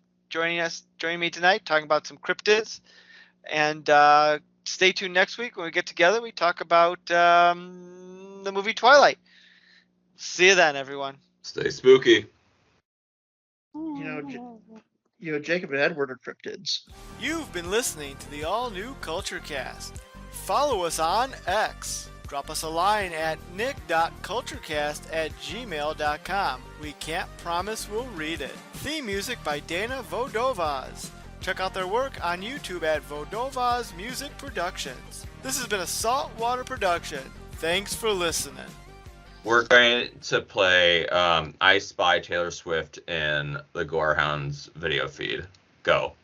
me tonight, talking about some cryptids. And stay tuned next week when we get together. We talk about the movie Twilight. See you then, everyone. Stay spooky. You know, Jacob and Edward are cryptids. You've been listening to the all-new Culture Cast. Follow us on X. Drop us a line at nick.culturecast@gmail.com. We can't promise we'll read it. Theme music by Dana Vodovaz. Check out their work on YouTube at Vodovaz Music Productions. This has been a Saltwater production. Thanks for listening. We're going to play I Spy Taylor Swift in the Gorehounds video feed. Go.